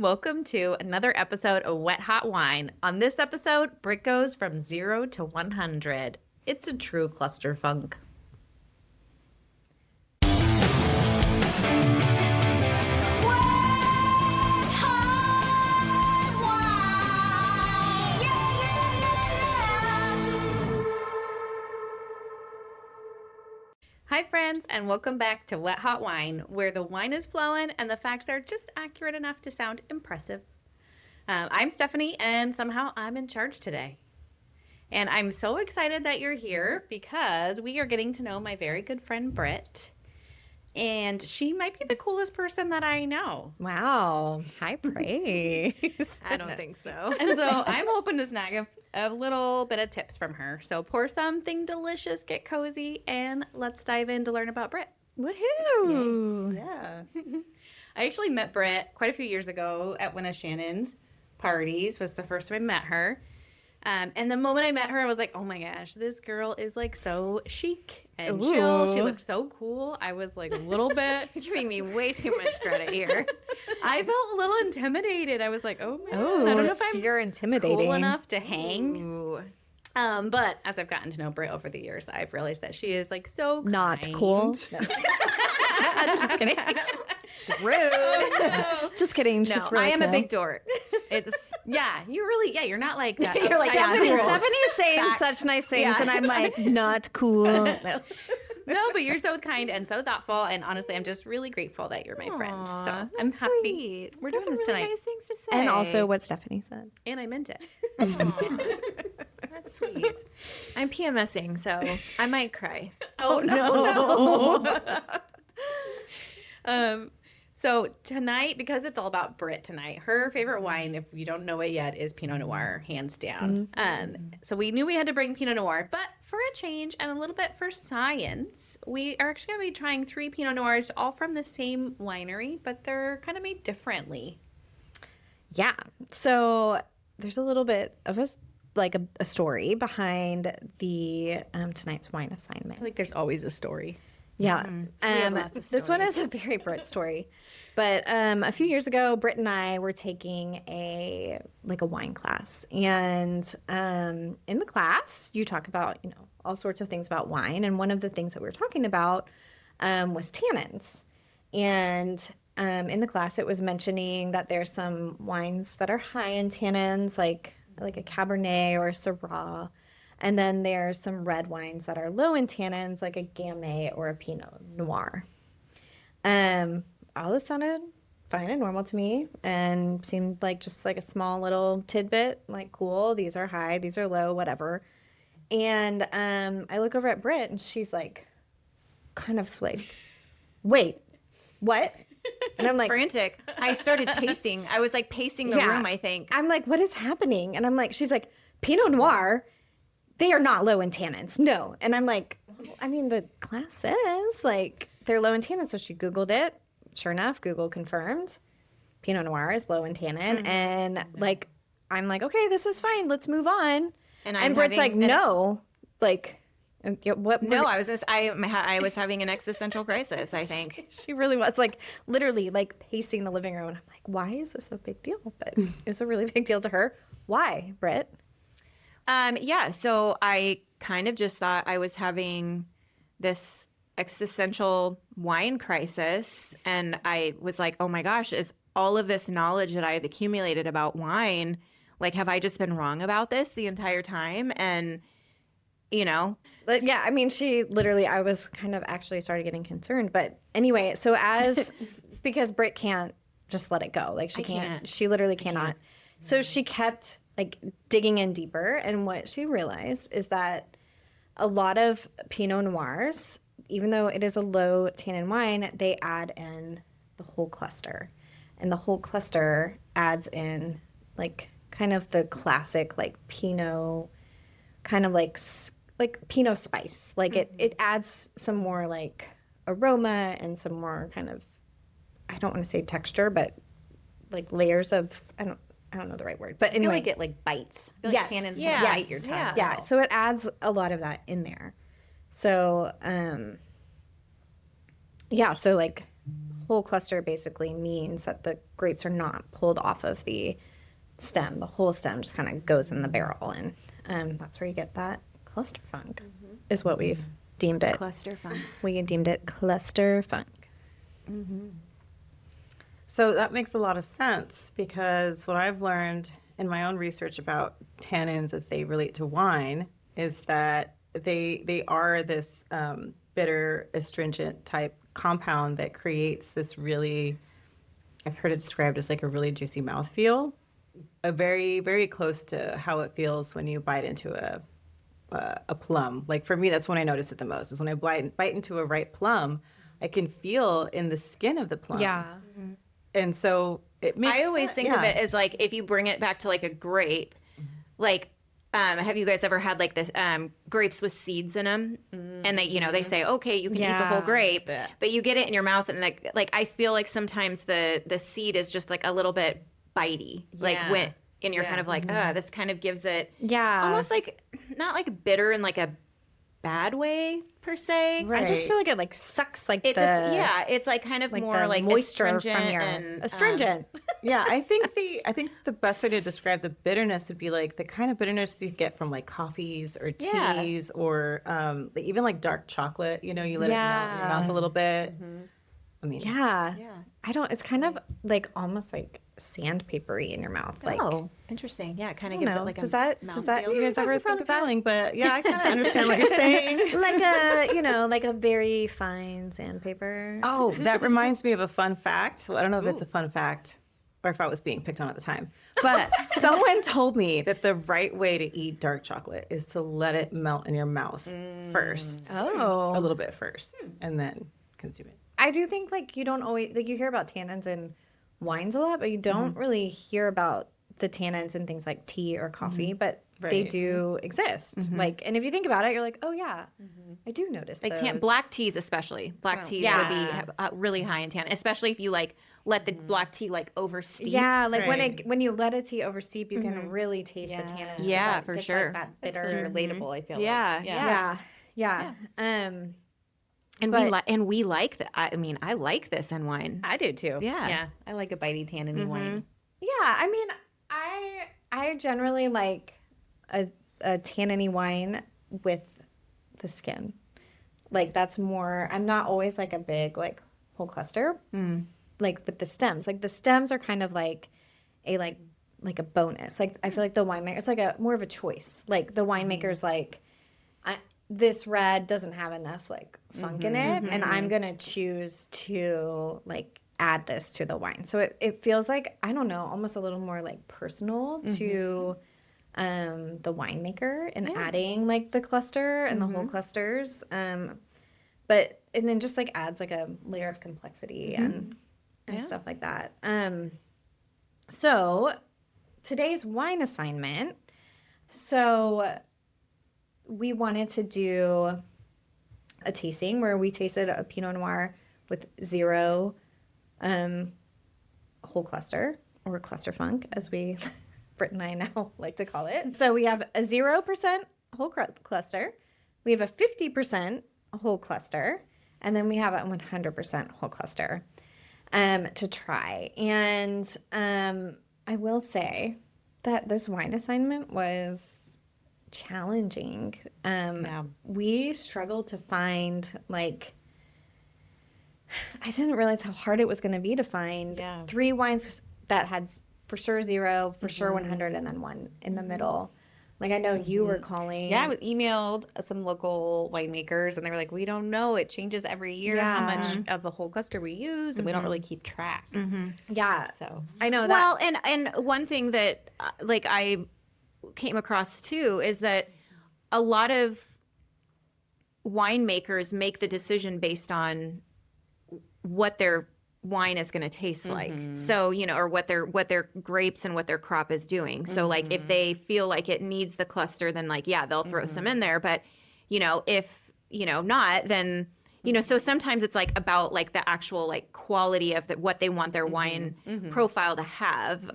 Welcome to another episode of Wet Hot Wine. On this episode, Brit goes from 0 to 100. It's a true clusterfunk. Hi friends, and welcome back to Wet Hot Wine, where the wine is flowing and the facts are just accurate enough to sound impressive. I'm Stephanie, and somehow I'm in charge today. And I'm so excited that you're here because we are getting to know my very good friend Brit. And she might be the coolest person that I know. Wow. High praise. I don't think so. And so I'm hoping to snag a little bit of tips from her. So pour something delicious, get cozy, and let's dive in to learn about Brit. Woohoo. Yeah. I actually met Brit quite a few years ago at one of Shannon's parties, was the first time I met her. And the moment I met her, I was like, oh my gosh, this girl is like so chic and chill. She looked so cool. I was like a little bit. You're giving me way too much credit here. I felt a little intimidated. I was like, oh man, I don't know if I'm you're intimidating. cool enough to hang. Ooh. But as I've gotten to know Brit over the years, I've realized that she is like so Not kind. cool. Just kidding. Rude. No. Just kidding. No, She's really I am a cool. big dork. It's Yeah, you're not like that. You're like, upside Stephanie, down. Stephanie's saying Facts. such nice things, Yeah. and I'm like, not cool. No. No, but you're so kind and so thoughtful, and honestly, I'm just really grateful that you're my friend. So Aw, I'm that's happy sweet. we're Those doing are this really tonight. nice things to say. And also what Stephanie said. And I meant it. Aw, that's sweet. I'm PMSing, so I might cry. Oh no. So tonight, because it's all about Brit tonight, her favorite wine, if you don't know it yet, is Pinot Noir, hands down. So we knew we had to bring Pinot Noir, but for a change and a little bit for science, we are actually going to be trying 3 Pinot Noirs, all from the same winery, but they're kind of made differently. Yeah. So there's a little bit of a story behind the tonight's wine I assignment. feel like there's always a story. Yeah. have lots of This one stories. is a very Brit story. But a few years ago, Brit and I were taking a wine class. And in the class, you talk about, all sorts of things about wine. And one of the things that we were talking about was tannins. And in the class, it was mentioning that there's some wines that are high in tannins, like a Cabernet or a Syrah. And then there's some red wines that are low in tannins, like a Gamay or a Pinot Noir. All this sounded fine and normal to me and seemed like just like a small little tidbit, like cool, these are high, these are low, whatever. And I look over at Brit and she's like, kind of like, wait, what? And I'm like, Frantic. I started pacing. I was like pacing the Yeah. room, I think. I'm like, what is happening? And I'm like, she's like, Pinot Noir, they are not low in tannins. No. And I'm like, I mean, the class says like they're low in tannins. So she Googled it. Sure enough, Google confirmed Pinot Noir is low in tannin. And like, I'm like, okay, this is fine. Let's move on. And Brit's like, no, like, what? No, I was having an existential crisis, I think. She really was like literally like pacing the living room. And I'm like, why is this a big deal? But it was a really big deal to her. Why, Brit? Yeah, so I kind of just thought I was having this existential wine crisis. And I was like, oh my gosh, is all of this knowledge that I've accumulated about wine, like, have I just been wrong about this the entire time? And, But yeah, I mean, she literally, I was kind of actually started getting concerned. But anyway, so because Brit can't just let it go. Like she can't. She literally cannot. So she kept like digging in deeper. And what she realized is that a lot of Pinot Noirs, even though it is a low tannin wine, they add in the whole cluster. And the whole cluster adds in like kind of the classic like Pinot, kind of like Pinot spice. Like it adds some more like aroma and some more kind of, I don't want to say texture, but like layers of, I don't know the right word, but I feel anyway. like it like bites. I feel Yes. like tannins Yes. bite your tongue. Yeah. Yeah, so it adds a lot of that in there. So, yeah, so like whole cluster basically means that the grapes are not pulled off of the stem. The whole stem just kind of goes in the barrel, and that's where you get that cluster funk, is what we've deemed it. Cluster fun. We deemed it cluster funk. So that makes a lot of sense, because what I've learned in my own research about tannins as they relate to wine is that they are this bitter, astringent type compound that creates this really, I've heard it described as like a really juicy mouthfeel, a very, very close to how it feels when you bite into a plum. Like for me, that's when I notice it the most, is when I bite into a ripe plum, I can feel in the skin of the plum. Yeah. And so it makes I always think of it as like, if you bring it back to like a grape, like, have you guys ever had like this grapes with seeds in them? And they, they say, okay, you can eat the whole grape, but you get it in your mouth, and like I feel like sometimes the seed is just like a little bit bitey, like when, and you're kind of like, this kind of gives it, almost like not like bitter in like a bad way per se. I just feel like it like sucks like It's it's like kind of more the like moisture astringent from your and astringent. Yeah, I think the best way to describe the bitterness would be like the kind of bitterness you get from like coffees or teas or like even like dark chocolate. You let it melt in your mouth a little bit. I mean, I don't. It's kind of like almost like sandpapery in your mouth. Like, oh, interesting. Yeah, it kind of I gives don't it know. like Does a that you guys ever that's think of that? feeling, but yeah, I kind of understand what you're saying. Like a like a very fine sandpaper. Oh, that reminds me of a fun fact. Well, I don't know if it's a fun fact or if I was being picked on at the time, but someone told me that the right way to eat dark chocolate is to let it melt in your mouth first, a little bit first, and then consume it. I do think like you don't always like you hear about tannins in wines a lot, but you don't really hear about the tannins in things like tea or coffee, but they Right. do exist. Like, and if you think about it, you're like, oh yeah, I do notice like those. black teas especially. Black teas would be really high in tannin, especially if you like let the black tea like oversteep. Yeah, like Right. when you let a tea oversteep, you can really taste the tannins. 'cause Yeah, that for gets, sure. Like, that It's bitter. pretty relatable, I feel Yeah, like. Yeah. And But- we like that. I mean, I like this in wine. I do too. Yeah. Yeah. I like a bitey tannin wine. Yeah, I mean, I generally like a tanniny wine with the skin. Like that's more. I'm not always like a big like whole cluster. Like with the stems. Like the stems are kind of like a like a bonus. Like I feel like the winemaker. It's like a more of a choice. Like the winemaker's like, this red doesn't have enough like funk in it, and I'm gonna choose to like add this to the wine. So it feels like, I don't know, almost a little more like personal to the winemaker and adding like the cluster and the whole clusters. But and then just like adds like a layer of complexity and stuff like that. So today's wine assignment. So we wanted to do a tasting where we tasted a Pinot Noir with 0 whole cluster, or cluster funk, as we, Brit and I now like to call it. So we have a 0% whole cluster, we have a 50% whole cluster, and then we have a 100% whole cluster to try. And I will say that this wine assignment was challenging. We struggled to find like, I didn't realize how hard it was going to be to find 3 wines that had for sure 0, for sure 100, and then 1 in the middle. Like I know you were calling. Yeah, I emailed some local winemakers, and they were like, "We don't know. It changes every year how much of the whole cluster we use, and we don't really keep track." Yeah. So I know that. Well, and one thing that like I came across too is that a lot of winemakers make the decision based on what their wine is going to taste like. So, or what their grapes and what their crop is doing. So like if they feel like it needs the cluster, then like, yeah, they'll throw some in there. But, if, not, then, so sometimes it's like about like the actual like quality of what they want their wine profile to have.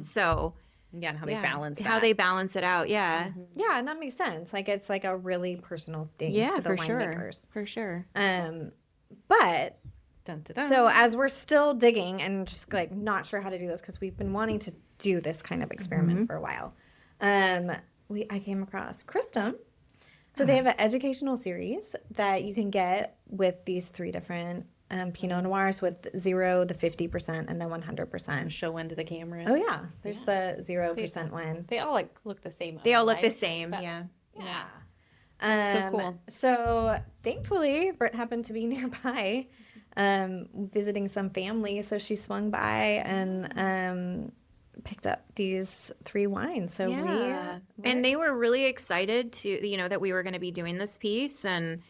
So yeah, and how they balance that. how they balance it out. Yeah. Yeah, and that makes sense. Like it's like a really personal thing Yeah, to the for sure. winemakers. For sure. But Dun, dun, dun. So as we're still digging and just like not sure how to do this because we've been wanting to do this kind of experiment for a while, I came across Christum. So they have an educational series that you can get with these 3 different Pinot Noirs with 0, the 50%, and the 100%. Show one to the camera. Oh yeah, there's the 0% one. They all like look the same. They all look the otherwise, same. but- Yeah. Yeah. So cool. So thankfully, Brit happened to be nearby, visiting some family. So she swung by and picked up these 3 wines. So and they were really excited to, that we were going to be doing this piece. And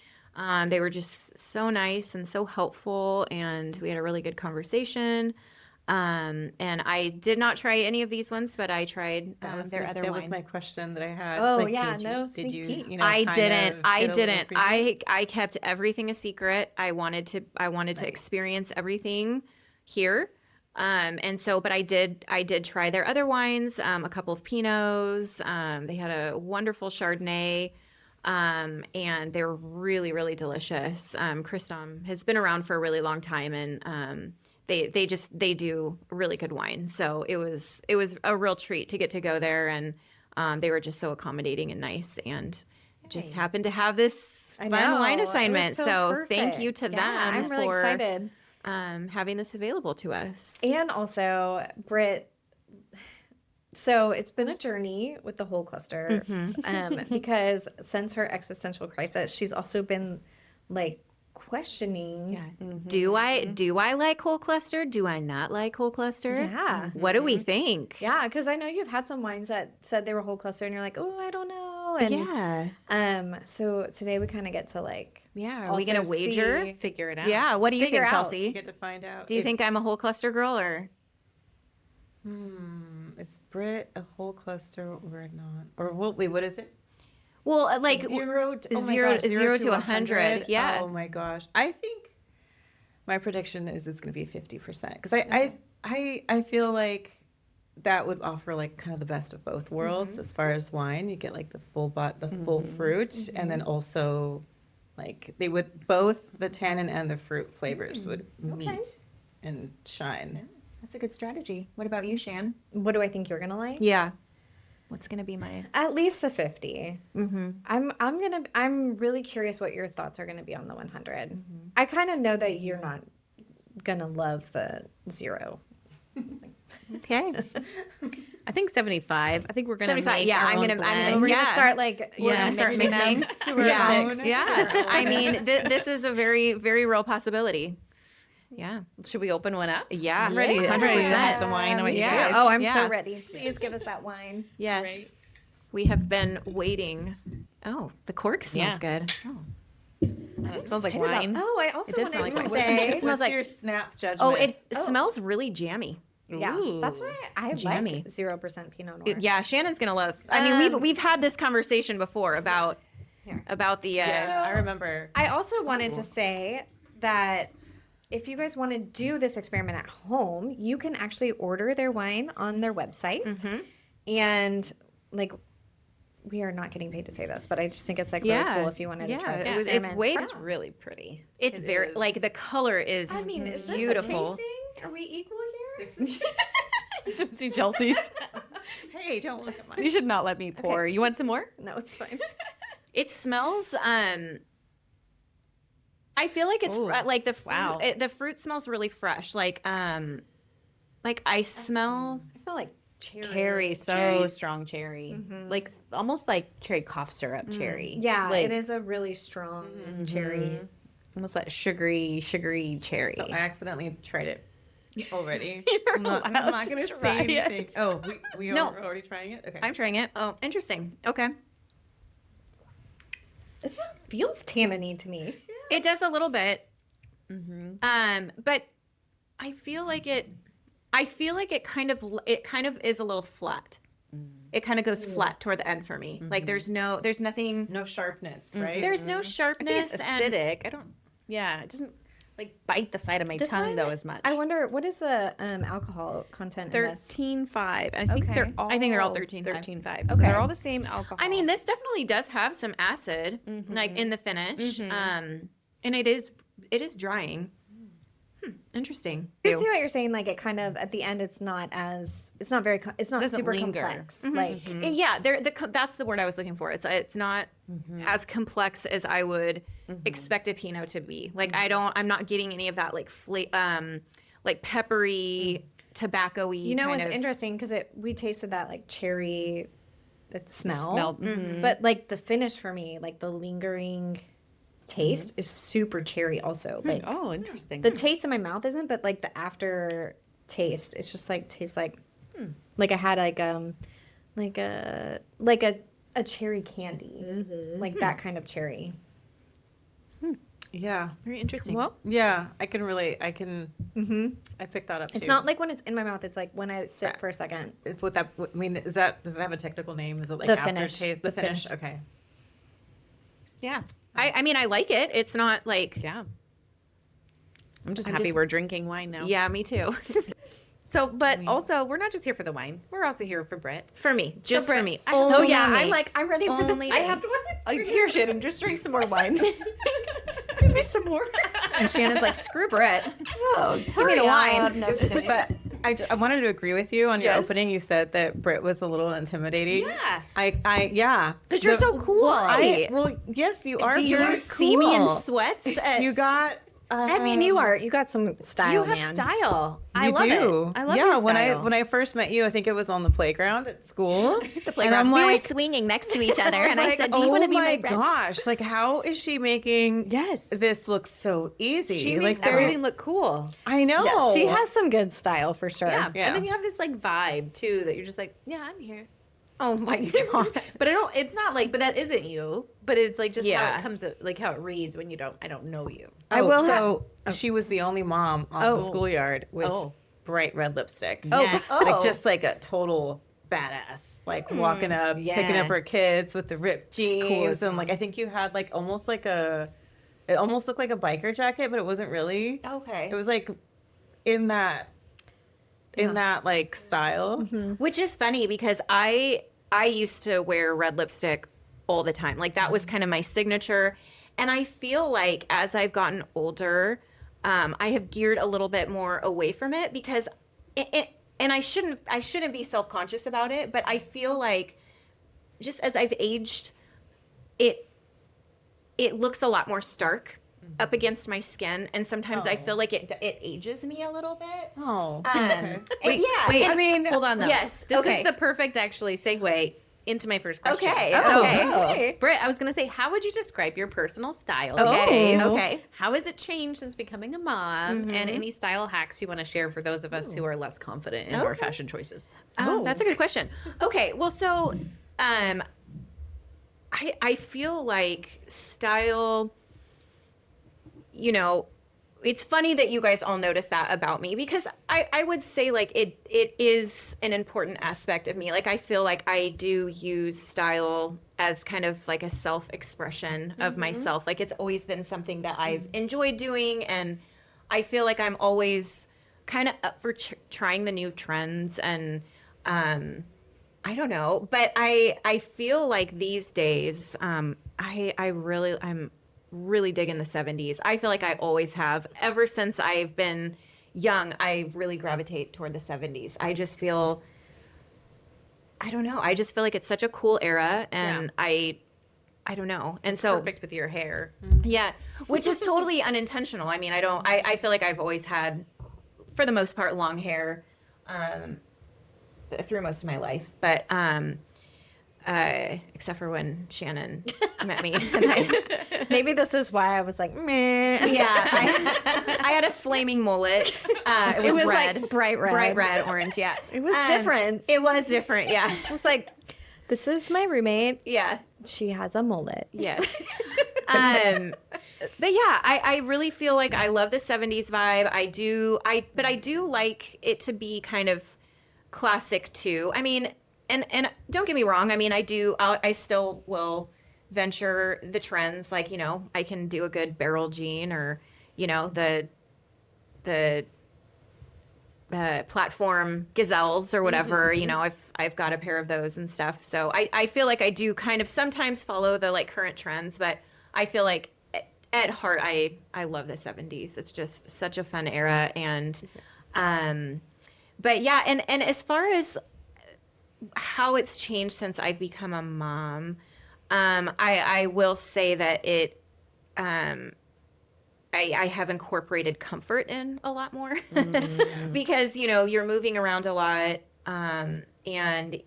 they were just so nice and so helpful. And we had a really good conversation. And I did not try any of these ones, but I tried their other That wine. was my question that I had. Oh, Like, yeah, did you, no did sneak you, peek. you know, I kind didn't. of I get a little didn't. preview? I kept everything a secret. I wanted to experience everything here. But I did try their other wines, a couple of Pinots. They had a wonderful Chardonnay. And they were really, really delicious. Christum has been around for a really long time, and they do really good wine. So it was a real treat to get to go there, and they were just so accommodating and nice, and just happened to have this I fun know. wine It was assignment. So thank perfect. you to them I'm really for excited. having this available to us. And also, Brit. So it's been a journey with the whole cluster, because since her existential crisis, she's also been like questioning. Do I like whole cluster? Do I not like whole cluster? Yeah. What do we think? Yeah, because I know you've had some wines that said they were whole cluster, and you're like, oh, I don't know. And so today we kind of get to like, Are we gonna also wager? see- Figure it out. Yeah. What do you Figure think, out. You Chelsea? get to find out. Do you think I'm a whole cluster girl or? Is Brit a whole cluster or not? Or wait, what is it? Well, like Zero to 100. Yeah. Oh my gosh. I think my prediction is it's going to be 50% because I feel like that would offer like kind of the best of both worlds as far as wine. You get like the full fruit, and then also like they would both the tannin and the fruit flavors would meet and shine. That's a good strategy. What about you, Shan? what do I think you're gonna like? Yeah. What's gonna be my? At least the 50. I'm really curious what your thoughts are gonna be on the 100. I kind of know that you're not gonna love the 0. Okay. I think 75. I think we're gonna 75, make yeah, our I'm own gonna- blend. We're Yeah. gonna start like We're gonna start mixing. Yeah. I mean, this is a very, very real possibility. Yeah. Should we open one up? Yeah. I'm ready. I'm ready to have some wine. What you Yeah. guys? Oh, I'm Yeah. so ready. Please give us that wine. Yes. Right. We have been waiting. Oh, the cork smells good. Oh. It smells like Excited about- wine. Oh, I also It does wanted smell to like say. It smells What's like- your snap judgment? Oh, it smells really jammy. Yeah, Ooh. that's why I Jammy. like 0% Pinot Noir. Yeah, Shannon's gonna love. I mean, we've had this conversation before about the. Yeah, I remember. I also wanted to say that if you guys want to do this experiment at home, you can actually order their wine on their website. And like, we are not getting paid to say this, but I just think it's like really cool if you wanted to try this it's experiment. way. It's really pretty. It's very like the color is. I mean, is this beautiful. a tasting? Are we equal here? You should see Chelsea's. Hey, don't look at mine. You should not let me pour. You want some more? No, it's fine. It smells. I feel like it's Ooh, like the fruit, wow. the fruit smells really fresh. Like I smell. I smell like cherry. Cherry, so strong cherry. Like almost like cherry cough syrup cherry. Yeah, like, it is a really strong cherry. almost that sugary cherry. So I accidentally tried it already. You're I'm not allowed going to to try say it. anything. Oh, we No. are already trying it? Okay. I'm trying it. Oh, interesting. Okay. This one feels tanniny to me. It does a little bit. But I feel like it. It kind of is a little flat. It kind of goes flat toward the end for me. Like there's nothing. No sharpness, right? There's no I sharpness. think it's and- acidic. I don't. Yeah, it doesn't like bite the side of my This tongue one, though as much. I wonder what is the alcohol content in this? 13.5, and I think Okay. they're all. I think they're all 13.5. 13.5. So Okay. they're all the same alcohol. I mean, this definitely does have some acid, like in the finish, and it is drying. Interesting. I see what you're saying. Like it kind of at the end, it's not Doesn't super linger. complex. Like Yeah, that's the word I was looking for. It's not as complex as I would expect a Pinot to be. Like I'm not getting any of that like peppery, tobacco-y. you know kind what's of, interesting because we tasted that like cherry, that smell, Mm-hmm. but like the finish for me, like the lingering taste is super cherry also. Like Oh, interesting. the taste in my mouth isn't, but like the after taste, it's just like tastes like I had like a cherry candy, like that kind of cherry. Yeah. very interesting. Well, Yeah, I can relate. I picked that up too. It's not like when it's in my mouth. It's like when I sit for a second. With that, I mean, does it have a technical name? Is it like The finish. aftertaste? The The finish. finish. Okay. Yeah. I mean, I like it. It's not like, yeah. I'm just I'm happy just- we're drinking wine now. yeah, me too. So, but also, we're not just here for the wine. We're also here for Brit. For me, just for Brit, me. I have Only so yeah, me. I'm like I'm ready for the. Only I me. have to. Here, Shannon, just drink some more wine. Give me some more. And Shannon's like, screw Brett. Oh, Give me the wine. No, I'm just kidding. But I wanted to agree with you on your Yes. opening. You said that Brit was a little intimidating. Yeah. Yeah. Because you're so cool. Well, yes, you are. Do you very see me in cool. sweats? You got. I mean, you got some style, You have man. style. I You love do. it. I love yeah, your style. when I first met you, I think it was on the playground at school. The playground. And I'm we were like, swinging next to each other, I was and I like, said, "Do you want to be my friend?" gosh! Like, how is she making Yes. this look so easy? She like, makes there- everything look cool. I know. Yeah, she has some good style for sure. Yeah. Yeah. And then you have this like vibe too that you're just like, yeah, I'm here. Oh my god! But it's not like, but that isn't you. But it's like just how Yeah. it comes, like how it reads when I don't know you. I will So she was the only mom on the schoolyard with Oh. bright red lipstick. Yes. Like just like a total badass. Like walking up, picking yeah. up her kids with the ripped jeans, and like I think you had like almost like it almost looked like a biker jacket, but it wasn't really. Okay. It was like in that like style. Which is funny because I used to wear red lipstick all the time. Like that was kind of my signature. And I feel like as I've gotten older, I have geared a little bit more away from it because and I shouldn't be self-conscious about it, but I feel like just as I've aged, it looks a lot more stark up against my skin, and sometimes I feel like it ages me a little bit. Oh. Wait, yeah, wait. I mean, hold on though. yes, This okay. is the perfect actually segue into my first question. Okay, So, okay. Britt, I was gonna say, how would you describe your personal style? Oh. these days? Okay. How has it changed since becoming a mom? And any style hacks you want to share for those of us who are less confident in our fashion choices? That's a good question. Okay, well, so I feel like style, you know, it's funny that you guys all notice that about me because I would say like it is an important aspect of me. Like I feel like I do use style as kind of like a self-expression of myself. Like it's always been something that I've enjoyed doing, and I feel like I'm always kind of up for trying the new trends, and I don't know, but I feel like these days I'm really digging the 70s. I feel like I always have. Ever since I've been young, I really gravitate toward the 70s. I just feel, I don't know. I just feel like it's such a cool era, and I don't know. And so Perfect with your hair. yeah, which is totally unintentional. I mean, I feel like I've always had, for the most part, long hair through most of my life. But except for when Shannon met me. And Maybe this is why I was like, meh. I had a flaming mullet. It was red. like bright red. Bright red, orange, yeah. It was different. It was different, yeah. I was like, this is my roommate. Yeah. She has a mullet. Yeah. But yeah, I really feel like I love the 70s vibe. But I do like it to be kind of classic too. I mean, and don't get me wrong. I mean, I still will venture the trends. Like, you know, I can do a good barrel jean, or, you know, the platform gazelles or whatever. You know, I've got a pair of those and stuff. So I feel like I do kind of sometimes follow the like current trends, but I feel like at heart, I love the 70s. It's just such a fun era. And, but yeah, and as far as how it's changed since I've become a mom, I will say that I have incorporated comfort in a lot more because, you're moving around a lot. And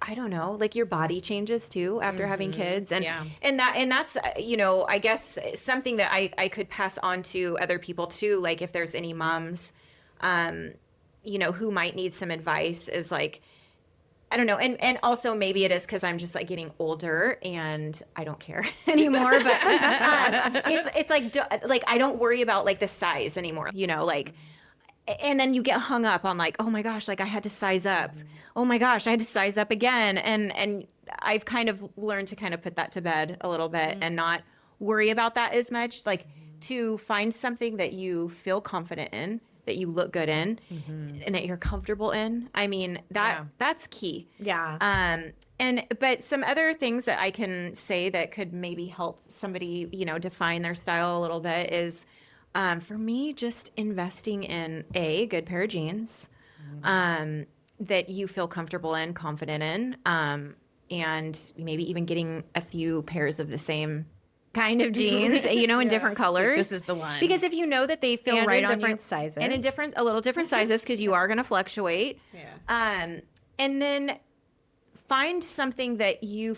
I don't know, like your body changes too after having kids. And, and that's, I guess something that I could pass on to other people too. Like if there's any moms, who might need some advice is like, I don't know. And also maybe it is because I'm just like getting older and I don't care anymore, but it's like I don't worry about like the size anymore, and then you get hung up on like, oh my gosh, like I had to size up. Oh my gosh, I had to size up again. And I've kind of learned to kind of put that to bed a little bit and not worry about that as much, like to find something that you feel confident in, that you look good in, and that you're comfortable in. I mean, that's key. Yeah. But some other things that I can say that could maybe help somebody, define their style a little bit is, for me, just investing in a good pair of jeans, that you feel comfortable in, confident in, and maybe even getting a few pairs of the same kind of jeans, in different colors. This is the one. Because if you know that they feel And right in on different you, sizes. and in a little different sizes, because you are going to fluctuate. Yeah. And then find something that you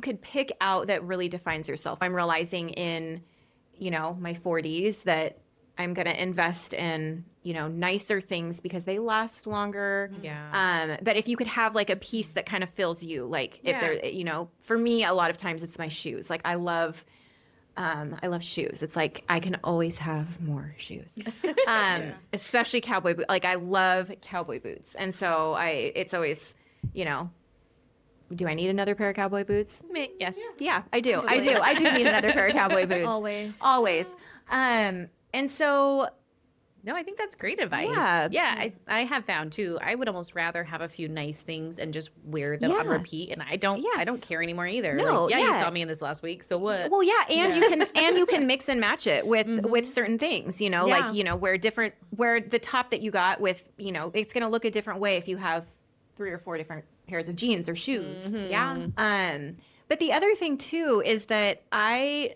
could pick out that really defines yourself. I'm realizing in, my 40s that I'm going to invest in, nicer things because they last longer. Yeah. But if you could have like a piece that kind of fills you, like if they're, for me, a lot of times it's my shoes. Like I love shoes. It's like I can always have more shoes, especially cowboy boots. Like I love cowboy boots, and so it's always, do I need another pair of cowboy boots? Yes. Yeah, I do. I do need another pair of cowboy boots. Always. And so. No, I think that's great advice. Yeah. I have found too. I would almost rather have a few nice things and just wear them on repeat, and I don't care anymore either. No, like, you saw me in this last week, so what? Well, you can mix and match it with certain things, like where the top that you got with, it's going to look a different way if you have 3 or 4 different pairs of jeans or shoes. Yeah. But the other thing too is that I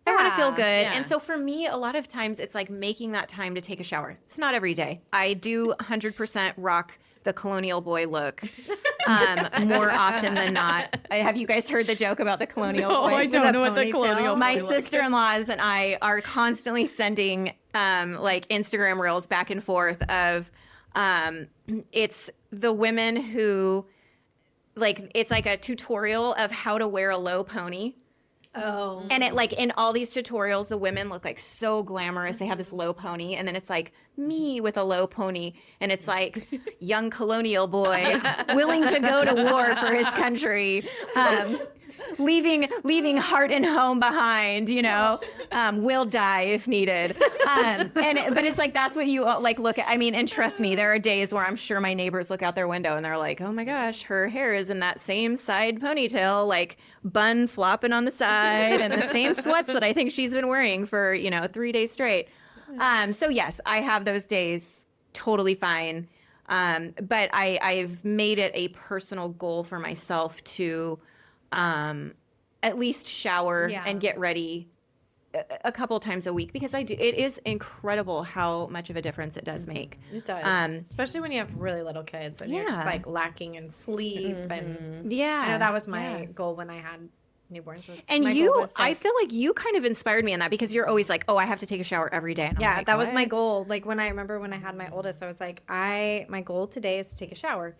want to feel good. Yeah. And so for me, a lot of times it's like making that time to take a shower. It's not every day. I do 100% rock the colonial boy look more often than not. Have you guys heard the joke about the colonial boy? I don't know what the ponytail? colonial My boy look sister-in-laws and I are constantly sending like Instagram reels back and forth of it's the women who like it's like a tutorial of how to wear a low pony. Oh. And it like in all these tutorials, the women look like so glamorous. They have this low pony, and then it's like me with a low pony, and it's like young colonial boy willing to go to war for his country, leaving heart and home behind. Will die if needed. But it's like that's what you like look at. I mean, and trust me, there are days where I'm sure my neighbors look out their window and they're like, "Oh my gosh, her hair is in that same side ponytail, like bun flopping on the side, and the same sweats that I think she's been wearing for 3 days straight." So yes, I have those days, totally fine. But I've made it a personal goal for myself to at least shower and get ready a couple times a week, because it is incredible how much of a difference it does make. It does. Especially when you have really little kids and you're just like lacking in sleep. And I know that was my goal when I had newborns. And I feel like you kind of inspired me in that, because you're always like, oh, I have to take a shower every day. And I'm like, that was what? my goal. Like when I had my oldest, I was like, my goal today is to take a shower.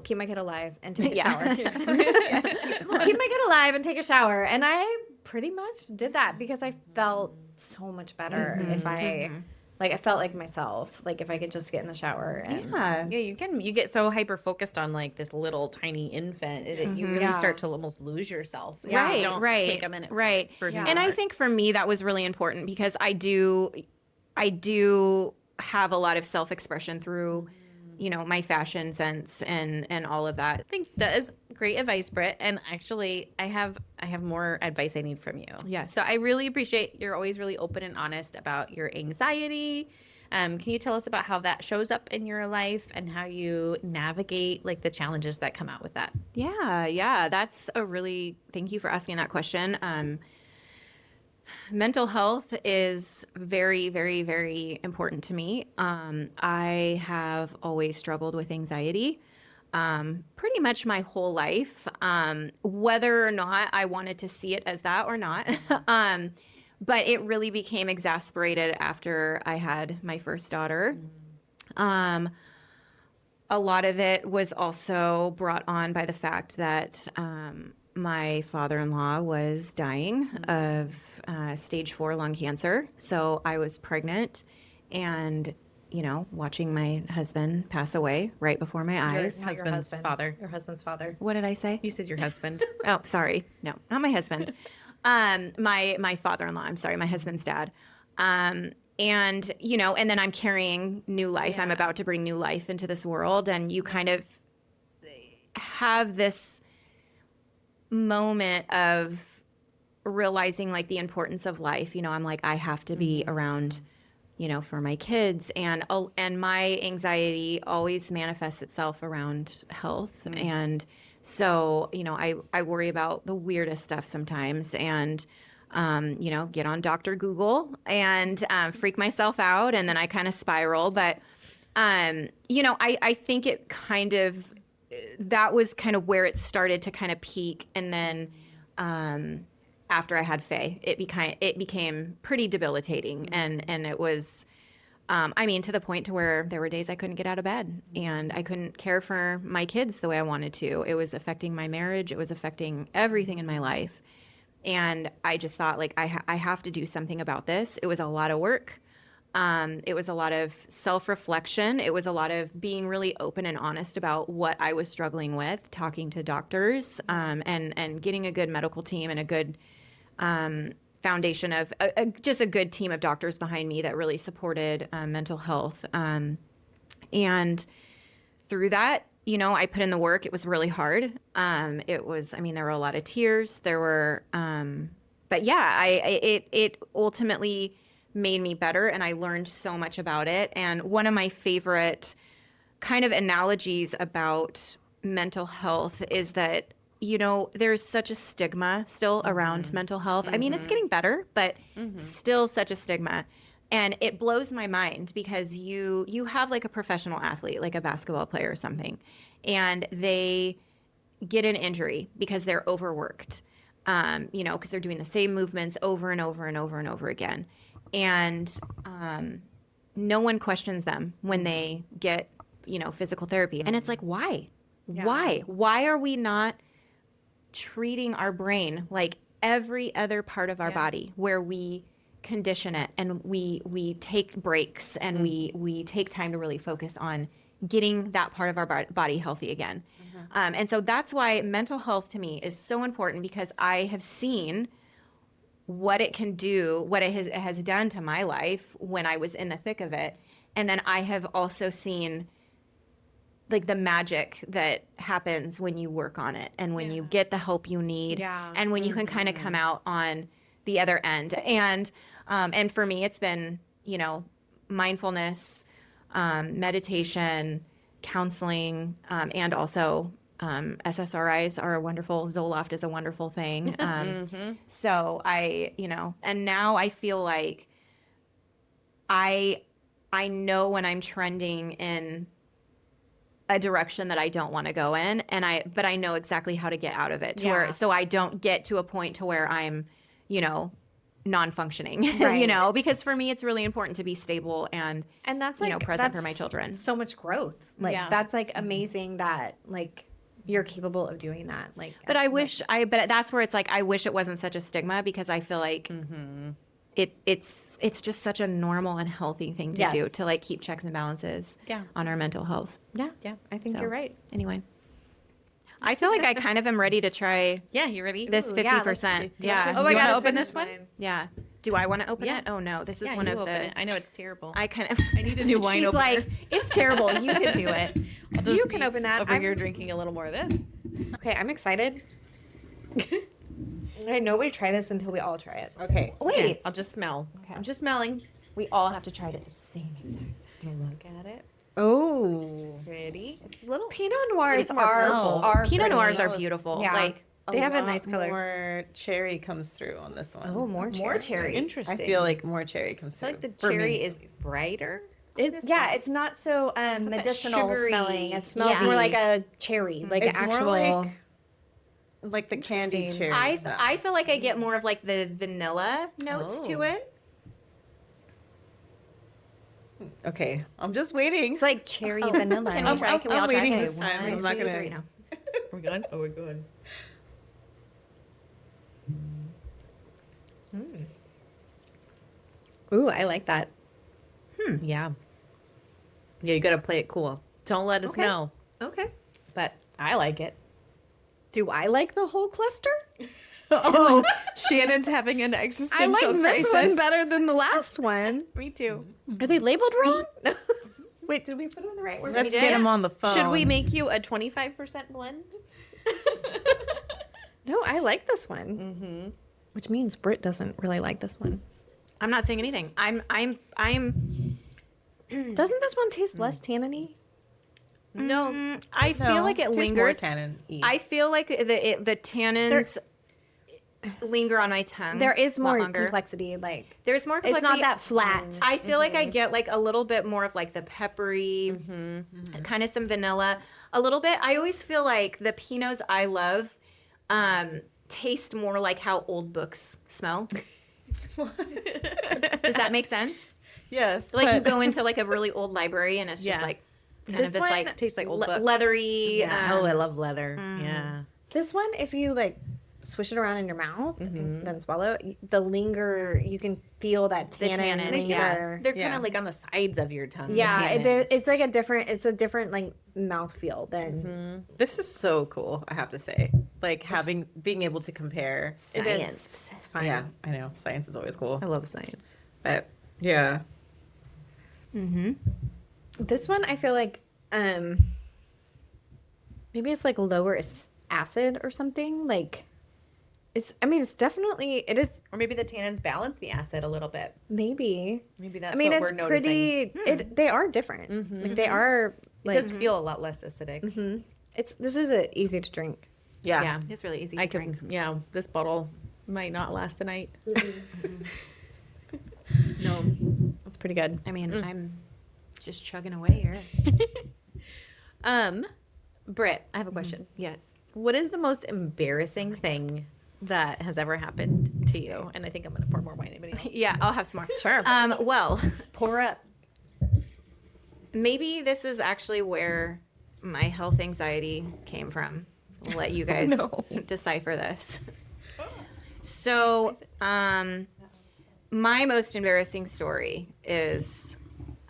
Keep my kid alive and take a shower. Keep my kid alive and take a shower. And I pretty much did that because I felt so much better if I felt like myself, like if I could just get in the shower. And you get so hyper focused on like this little tiny infant, you really start to almost lose yourself. Don't take a minute. Right. And I think for me that was really important, because I do have a lot of self-expression through my fashion sense and all of that. I think that is Great advice, Britt. And actually, I have more advice I need from you. Yes. So I really appreciate you're always really open and honest about your anxiety. Can you tell us about how that shows up in your life and how you navigate like the challenges that come out with that? Yeah. Thank you for asking that question. Mental health is very, very, very important to me. I have always struggled with anxiety. Pretty much my whole life, whether or not I wanted to see it as that or not. But it really became exasperated after I had my first daughter. A lot of it was also brought on by the fact that my father-in-law was dying of stage 4 lung cancer. So I was pregnant and watching my husband pass away right before my eyes. Not your Husband's husband. father. Your husband's father. What did I say? You said your husband. Oh, sorry. No, not my husband. My father-in-law. I'm sorry, my husband's dad. And then I'm carrying new life. I'm about to bring new life into this world, and you kind of have this moment of realizing like the importance of life. I'm like, I have to be around for my kids, and my anxiety always manifests itself around health. And so, I worry about the weirdest stuff sometimes, and, get on Dr. Google and freak myself out, and then I kind of spiral. But, I think it kind of, that was kind of where it started to kind of peak. And then, after I had Faye, it became pretty debilitating, and it was, to the point to where there were days I couldn't get out of bed, and I couldn't care for my kids the way I wanted to. It was affecting my marriage. It was affecting everything in my life, and I just thought like I have to do something about this. It was a lot of work. It was a lot of self-reflection. It was a lot of being really open and honest about what I was struggling with, talking to doctors, and getting a good medical team and a good foundation of just a good team of doctors behind me that really supported mental health. And through that, I put in the work. It was really hard. There were a lot of tears. There were, but yeah, it ultimately made me better, and I learned so much about it. And one of my favorite kind of analogies about mental health is that there's such a stigma still around mental health. I mean, it's getting better, but still such a stigma. And it blows my mind because you have like a professional athlete, like a basketball player or something, and they get an injury because they're overworked, because they're doing the same movements over and over and over and over again. And no one questions them when they get, physical therapy. And it's like, why? Yeah. Why are we not treating our brain like every other part of our body, where we condition it and we take breaks and we take time to really focus on getting that part of our body healthy again. And so that's why mental health to me is so important, because I have seen what it can do, what it has done to my life when I was in the thick of it. And then I have also seen like the magic that happens when you work on it, and when you get the help you need, and when you can kind of come out on the other end. And for me, it's been, mindfulness, meditation, counseling, and also SSRIs are wonderful. Zoloft is a wonderful thing. So and now I feel like I know when I'm trending in a direction that I don't want to go in, but I know exactly how to get out of it so I don't get to a point to where I'm, non-functioning, Right. because for me, it's really important to be stable and that's like present for that's my children. so much growth. Like that's like amazing that like you're capable of doing that. Like, but but that's where it's like, I wish it wasn't such a stigma, because I feel like it's just such a normal and healthy thing to do, to like keep checks and balances on our mental health. Yeah. I think you're right. Anyway, I feel like I kind of am ready to try Yeah, you ready? this 50%. Oh my God, open this one? Yeah. Do I want to open Yeah. it? Oh no, this is Yeah, one you of open the. it. I know it's terrible. I kind of. I need a new wine She's opener. like, it's terrible. You can do it. I'll just You can be open that. Over here drinking a little more of this. Okay, I'm excited. Okay, nobody try this until we all try it. Okay. Wait, I'll just smell. Okay. I'm just smelling. we all have to try it at the same exact. Look at it. Oh. Pretty. It's a little. Pinot Noirs It's more are purple. Pinot pretty. Noirs are That was- beautiful. Yeah. Like, They have a lot nice color. More cherry comes through on this one. Oh, more cherry. Interesting. I feel like more cherry comes I through. feel like the for cherry me. is brighter. It's it's not so that medicinal sugary- smelling. It smells Yeah. more like a cherry, like It's an more actual. like the candy Interesting. cherry. I feel like I get more of like the vanilla notes to Oh. it. Okay, I'm just waiting. It's like cherry vanilla. Can we try? Can we I'm all try? waiting Okay, this time. one, I'm not two, gonna- three now. We're good. Oh, we're good. Ooh, I like that. Yeah. Yeah, you got to play it cool. Don't let us Okay. know. Okay. But I like it. Do I like the whole cluster? Oh, Shannon's having an existential I like this crisis. one better than the last one. Me too. Are they labeled wrong? Wait, did we put them in the right order? Let's get him on the phone. Should we make you a 25% blend? No, I like this one. Mm-hmm. Which means Brit doesn't really like this one. I'm not saying anything. I'm. Doesn't this one taste less tanniny? No. I feel like it Tastes more lingers. tannin-y. I feel like the tannins linger on my tongue. There is a lot more longer. complexity. Like There's more it's complexity. not that flat. I feel like I get like a little bit more of like the peppery, kind of some vanilla, a little bit. I always feel like the Pinots I love taste more like how old books smell. Does that make sense? yes, Like you but- go into like a really old library and it's just Yeah. like kind This of this one like tastes like old books. leathery. Yeah. Oh, I love leather. Yeah. This one, if you like swish it around in your mouth and then swallow, the linger, you can feel that tannin, tannin, linger. yeah. They're kind Yeah. of like on the sides of your tongue. the Yeah, tannins. it's like it's a different like mouth feel than This is so cool, I have to say. Like being able to compare. it is. Science. It's fine. Yeah, I know. Science is always cool. I love science. But yeah. This one, I feel like maybe it's like lower acid or something. Like it's. I mean, it's definitely it is. Or maybe the tannins balance the acid a little bit. Maybe. Maybe that's I mean, what it's we're noticing. pretty. They are different. Like they are. It Like, does feel a lot less acidic. This is a easy to drink. Yeah. Yeah. It's really easy. I to drink. could, yeah, this bottle might not last the night. No, that's pretty good. I mean, I'm just chugging away here. Britt, I have a question. Yes. What is the most embarrassing thing that has ever happened to you? And I think I'm going to pour more wine. Anybody else? Yeah, I'll have some more. Sure. Well, Pour up. maybe this is actually where my health anxiety came from. I'll let you guys decipher this. So, my most embarrassing story is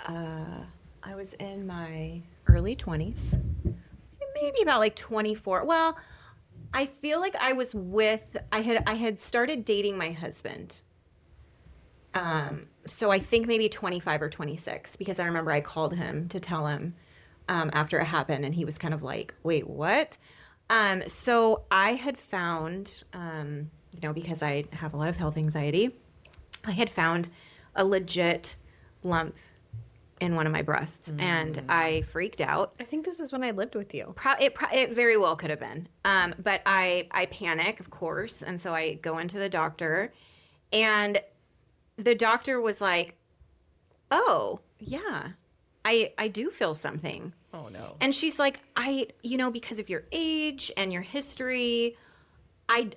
I was in my early 20s, maybe about like 24. Well, I feel like I was I had started dating my husband. So I think maybe 25 or 26, because I remember I called him to tell him after it happened, and he was kind of like, wait, what? So I had found, because I have a lot of health anxiety, I had found a legit lump in one of my breasts, and I freaked out. I think this is when I lived with you. It very well could have been. But I panic, of course. And so I go into the doctor, and the doctor was like, oh, yeah, I do feel something. Oh, no. And she's like, because of your age and your history, I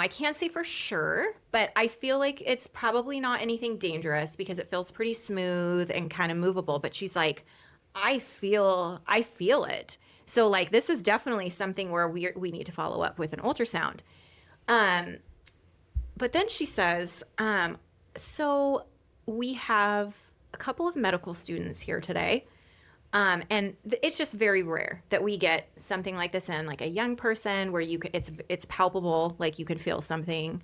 can't say for sure, but I feel like it's probably not anything dangerous because it feels pretty smooth and kind of movable. But she's like, I feel it. So like, this is definitely something where we need to follow up with an ultrasound. But then she says, so we have a couple of medical students here today. And it's just very rare that we get something like this in, like a young person where it's palpable, like you could feel something.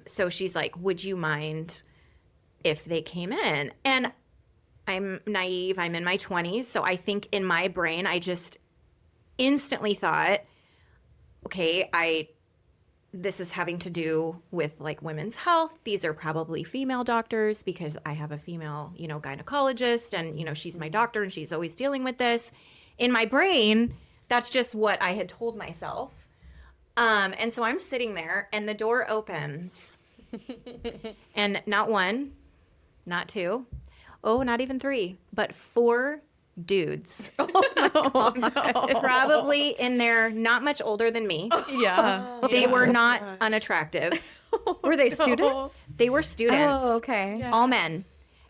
So she's like, would you mind if they came in? And I'm naive. I'm in my 20s. So I think in my brain, I just instantly thought, okay, this is having to do with like women's health. These are probably female doctors because I have a female, gynecologist and, she's my doctor and she's always dealing with this. In my brain, that's just what I had told myself. And so I'm sitting there and the door opens and not one, not two, not even three, but 4 dudes. Probably in there, not much older than me. Yeah. They were not unattractive. Were they students? They were students. Oh, okay. Yeah. All men.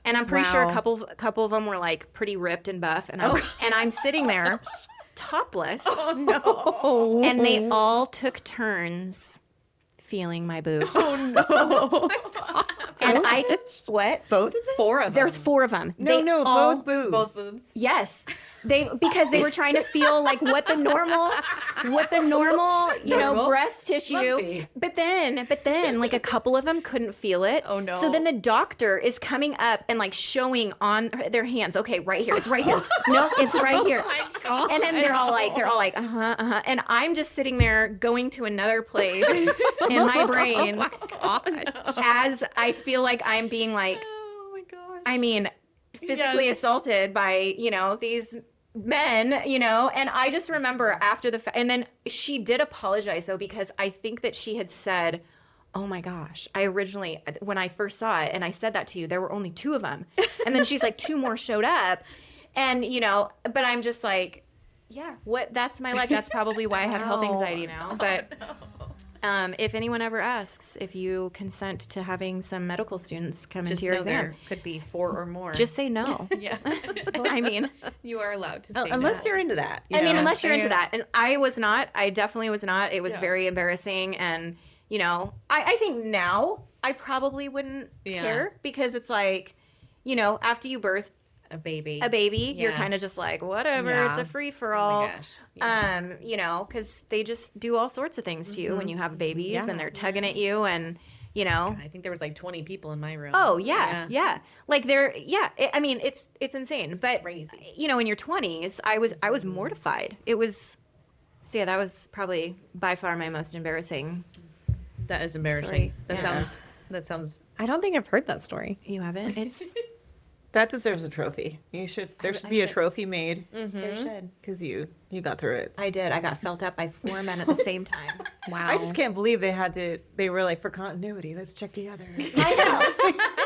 And I'm pretty sure a Wow. couple of them were like pretty ripped and buff. And I'm sitting there topless. Oh, And they all took turns feeling my boobs. And what? Both of them? 4 of them. There's 4 of them. Both boobs. both boobs. Yes. Because they were trying to feel like what the normal, Normal? breast tissue. Lumpy. But then like a couple of them couldn't feel it. Oh, no. So then the doctor is coming up and like showing on their hands. Okay, right here. It's right here. No, it's right here. Oh my God. And then they're all like, uh-huh. And I'm just sitting there going to another place in my brain as I feel like I'm being like, Oh my gosh. I mean, physically assaulted by, these men, and I just remember after the fact, and then she did apologize though, because I think that she had said, oh my gosh, I originally, when I first saw it and I said that to you, there were only 2 of them. And then she's like, 2 more showed up. And, but I'm just like, yeah, that's my life. That's probably why I have health anxiety now. But if anyone ever asks if you consent to having some medical students come Just into your know exam, there could be 4 or more. just say no. yeah. I mean, You are allowed to say Unless no. you're into that. unless you're into And- that. And I was not. I definitely was not. It was Yeah. very embarrassing. And, I think now I probably wouldn't Yeah. care because it's like, after you birth a baby. a baby, you're Yeah. kind of just like, whatever, Yeah. it's a free for Oh all. my gosh. Yeah. Because they just do all sorts of things to you when you have babies Yeah. and they're tugging at you and, I think there was like 20 people in my room. Oh yeah. Like it's insane. But Crazy. in your 20s, I was mortified. It was that was probably by far my most embarrassing. That is embarrassing. Sorry. That Yeah. sounds I don't think I've heard that story. You haven't? It's That deserves a trophy. There should be a trophy made there should. because you got through it. I did. I got felt up by 4 men at the same time. Wow. I just can't believe they were like, for continuity, let's check the other.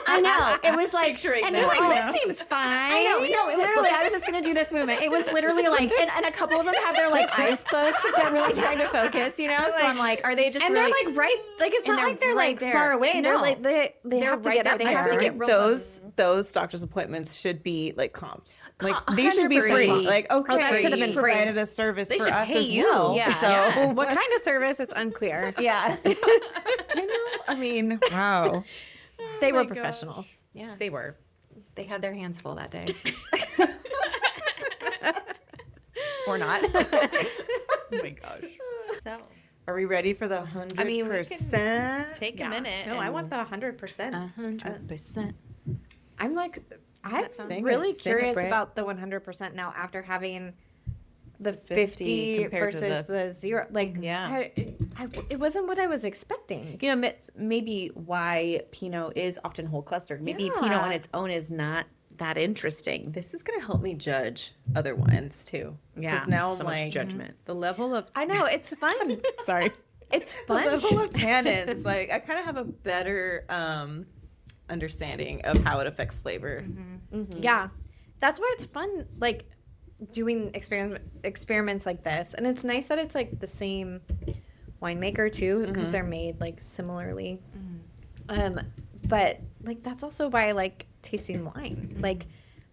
I know. It was like, Picturing and that. they're like, Oh, this seems fine. I know. No, literally, I was just gonna do this movement. It was literally like, and a couple of them have their like eyes closed because they're really trying to focus, So I'm like, are they just? And really, they're like right, like it's And not they're like they're right like there. far away. No. They're like they They're have to right get there. up They there. have to get real those doctor's appointments should be like comped. Like they should be 100%. free. Like okay, that should have been you free. provided a service They for should us pay as you. well. Yeah, So yeah. What kind of service? It's unclear. yeah, I mean, wow. They were my gosh. professionals. yeah. they were. They had their hands full that day, or not. Oh my gosh. So Are we ready for the 100%? I mean, we take a minute. No, I and- want the 100%. 100%. I'm like, I'm Sing really it, curious Brit. about the 100% now after having the 50 50 compared to versus the 0. Like, Yeah. it wasn't what I was expecting. It's maybe why Pinot is often whole clustered. Maybe Yeah. Pinot on its own is not that interesting. This is going to help me judge other wines too. 'Cause Yeah, now so I'm much like judgment. the level of I know, it's fun. Sorry. It's the fun. level of tannins. Like I kind of have a better understanding of how it affects flavor. Yeah. That's why it's fun, like, doing experiments like this. And it's nice that it's, like, the same winemaker, too, because they're made, like, similarly. But, like, that's also why I like tasting wine. Like,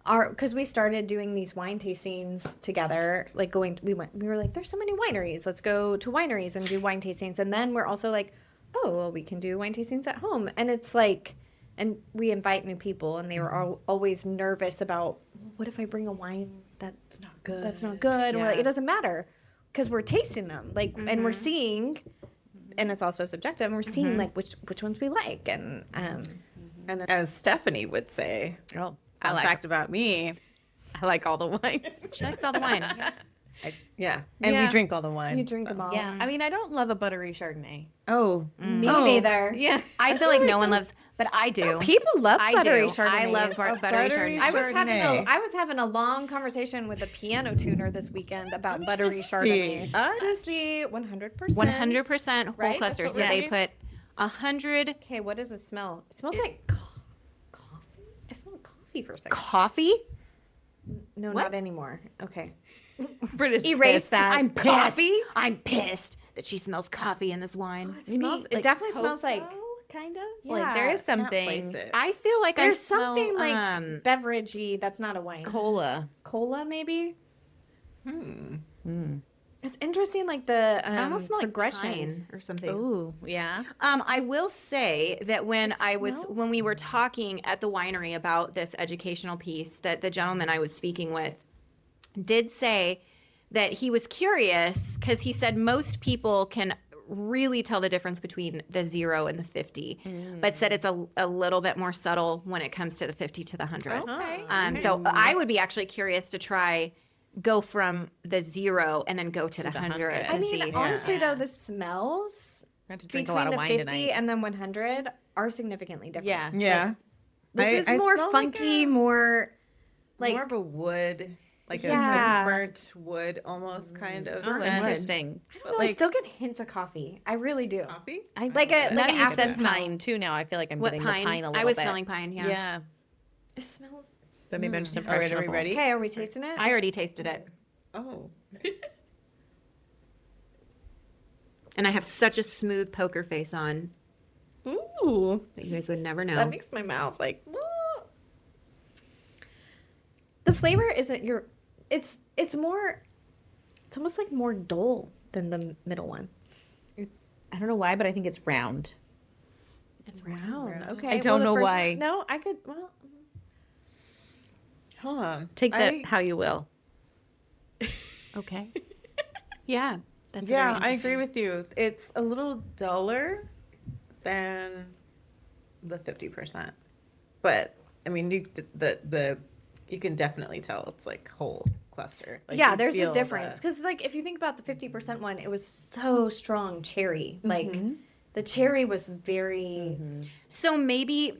because we started doing these wine tastings together, like, we were like, there's so many wineries. Let's go to wineries and do wine tastings. And then we're also like, oh, well, we can do wine tastings at home. And it's like, and we invite new people, and they were always nervous about, what if I bring a wine that's not good? That's not good. And we're like, Yeah. it doesn't matter, because we're tasting them, like, and we're seeing and it's also subjective, and we're seeing like which ones we like, and And as Stephanie would say, Oh, fun fact about me, I like all the wines. She likes all the wine. and Yeah. we drink all the wine. you drink them all. Yeah, I mean, I don't love a buttery Chardonnay. Oh, Me neither. Yeah, I feel like no one loves, but I do. People love I buttery do. Chardonnay. I love buttery buttery Chardonnay. I was having a long conversation with a piano tuner this weekend about buttery Chardonnays. Honestly, 100%. 100% whole Right? clusters. That's So what they put 100 Okay, what does it smell? It smells like coffee. I smelled coffee for a second. coffee. No, What? not anymore. Okay. Brit is Erase pissed. that. I'm pissed. Coffee? I'm pissed that she smells coffee in this wine. It definitely smells like kind of. Yeah, Like there is Place something it. I feel like there's I smell, something like beveragey that's not a wine. cola. Cola maybe. It's interesting, like the I almost smell like progression. pine or something. Ooh, yeah. I will say that when smells when we were talking at the winery about this educational piece, that the gentleman I was speaking with did say that he was curious because he said most people can really tell the difference between the 0 and the 50, but said it's a little bit more subtle when it comes to the 50 to the 100. Okay. So I would be actually curious to try go from the 0 and then go to the 100 100. to I mean, see. honestly though, the smells I have to drink a between lot of the wine 50 tonight. and then 100 are significantly different. Yeah. Yeah. This I is more smell funky, more like more of a wood, like Yeah. a burnt wood almost kind of Oh, scent. interesting. I don't know, I still get hints of coffee. I really do. Coffee? I Like a now like that an you acid said smell. pine too. Now I feel like I'm What getting pine? the pine a little I was bit. smelling pine. Yeah. Yeah. It smells. But maybe I'm just All right, are we impressionable. ready? Okay, are we tasting it? I already tasted it, Oh. and I have such a smooth poker face on Ooh, that you guys would never know. that makes my mouth like. The flavor isn't your. It's more. It's almost like more dull than the middle one. It's I don't know why, but I think it's round. It's round. Okay, I don't the know first why. one- no, I could. Well, Huh. Take that how you will. Okay. Yeah, that's Yeah, very I interesting. agree with you. It's a little duller than the 50%. But I mean, you can definitely tell it's like whole cluster. Like, yeah, you there's a feel difference because, like, if you think about the 50% one, it was so strong cherry. Like, the cherry was very. So maybe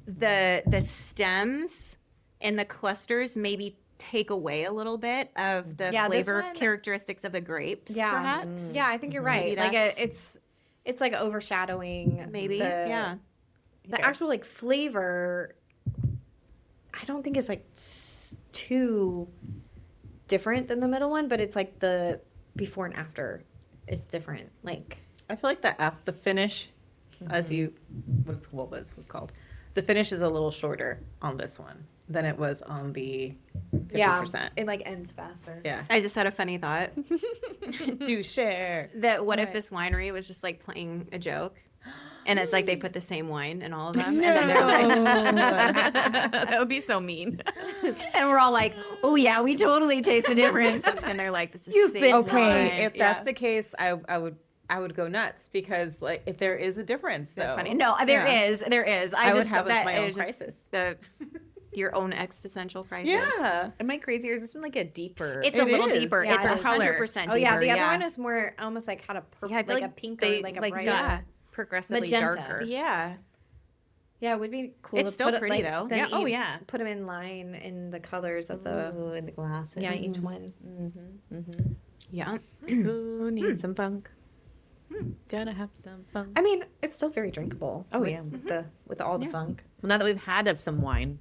the stems and the clusters maybe take away a little bit of the Yeah, this flavor one- characteristics of the grapes, Yeah, perhaps. yeah, I think you're right. Maybe Like, that's- it's like overshadowing. Maybe, the, yeah. The actual like flavor. I don't think it's like too different than the middle one, but it's like the before and after is different. Like. I feel like the finish, as you, what was called, the finish is a little shorter on this one than it was on the 50%. It like ends faster. Yeah. I just had a funny thought Do share. that what if this winery was just like playing a joke, and it's like they put the same wine in all of them, and then they're like, That would be so mean. and we're all like, oh yeah, we totally taste the difference, and they're like, this is You've the been same Okay, wine. if that's the case, I would go nuts because like if there is a difference, That's though. funny. No, there Yeah. is. I would just have that my own is just crisis. Your own existential crisis. Yeah. Am I crazy or is this one like a deeper? It's a It little is. deeper. Yeah, It's it is. 100% deeper. Oh yeah, the other one is more almost like had a purple, Yeah, I feel like a pinker, like a bright. got progressively Magenta. darker. Yeah. Yeah, it would be cool. It's to still put pretty, it, like, though. then Yeah, oh, eat- yeah. Put them in line in the colors of the Ooh, in the glasses. yeah each one. Yeah. Ooh, need some funk. Gotta have some funk. I mean, it's still very drinkable. Oh, with yeah. with all the funk. Well, now that we've had of some wine,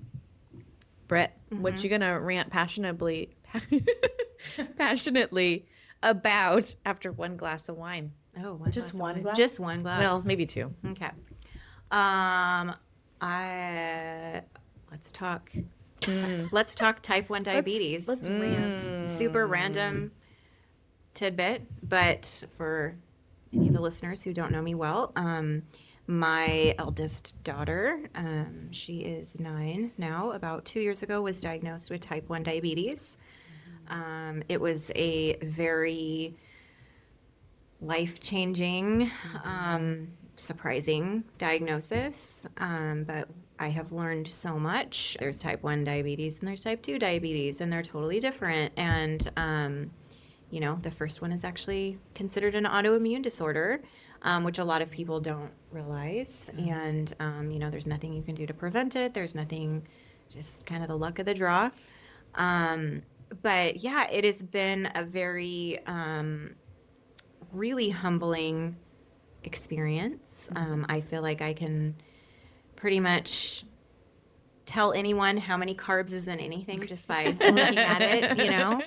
Brett, what you gonna rant passionately about after one glass of wine? Oh, Just one glass? Just one glass. Well, maybe two. Okay. Let's talk. Let's talk type 1 diabetes. Let's rant. Super random tidbit, but for any of the listeners who don't know me well, my eldest daughter, she is 9 now, about 2 years ago, was diagnosed with type 1 diabetes. It was a very life-changing, surprising diagnosis, but I have learned so much. There's type 1 diabetes and there's type 2 diabetes, and they're totally different. And, the first one is actually considered an autoimmune disorder, which a lot of people don't realize. And, there's nothing you can do to prevent it. There's nothing, just kind of the luck of the draw. But yeah, it has been a very, really humbling experience. I feel like I can pretty much tell anyone how many carbs is in anything just by looking at it, How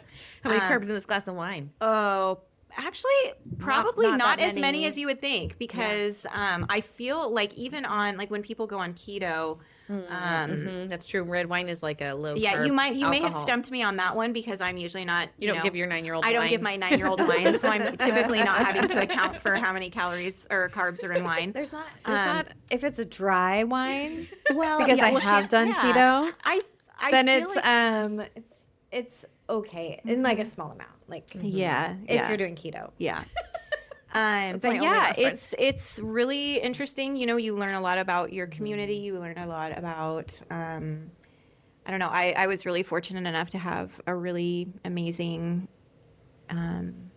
many carbs in this glass of wine? Oh, actually, probably not not that as many many. as you would think, because I feel like even on, like, when people go on keto, That's true. Red wine is like a low yeah, carb you may have alcohol. stumped me on that one, because I'm usually not. You don't give your 9-year-old I don't wine. give my 9-year-old wine, so I'm typically not having to account for how many calories or carbs are in wine. There's not if it's a dry wine, Well, because yeah, I well, have done yeah. keto, I then feel it's like, it's okay in like a small amount, like yeah, if you're doing keto. yeah. my But only yeah, reference. it's really interesting. You learn a lot about your community. You learn a lot about, I don't know. I was really fortunate enough to have a really amazing kind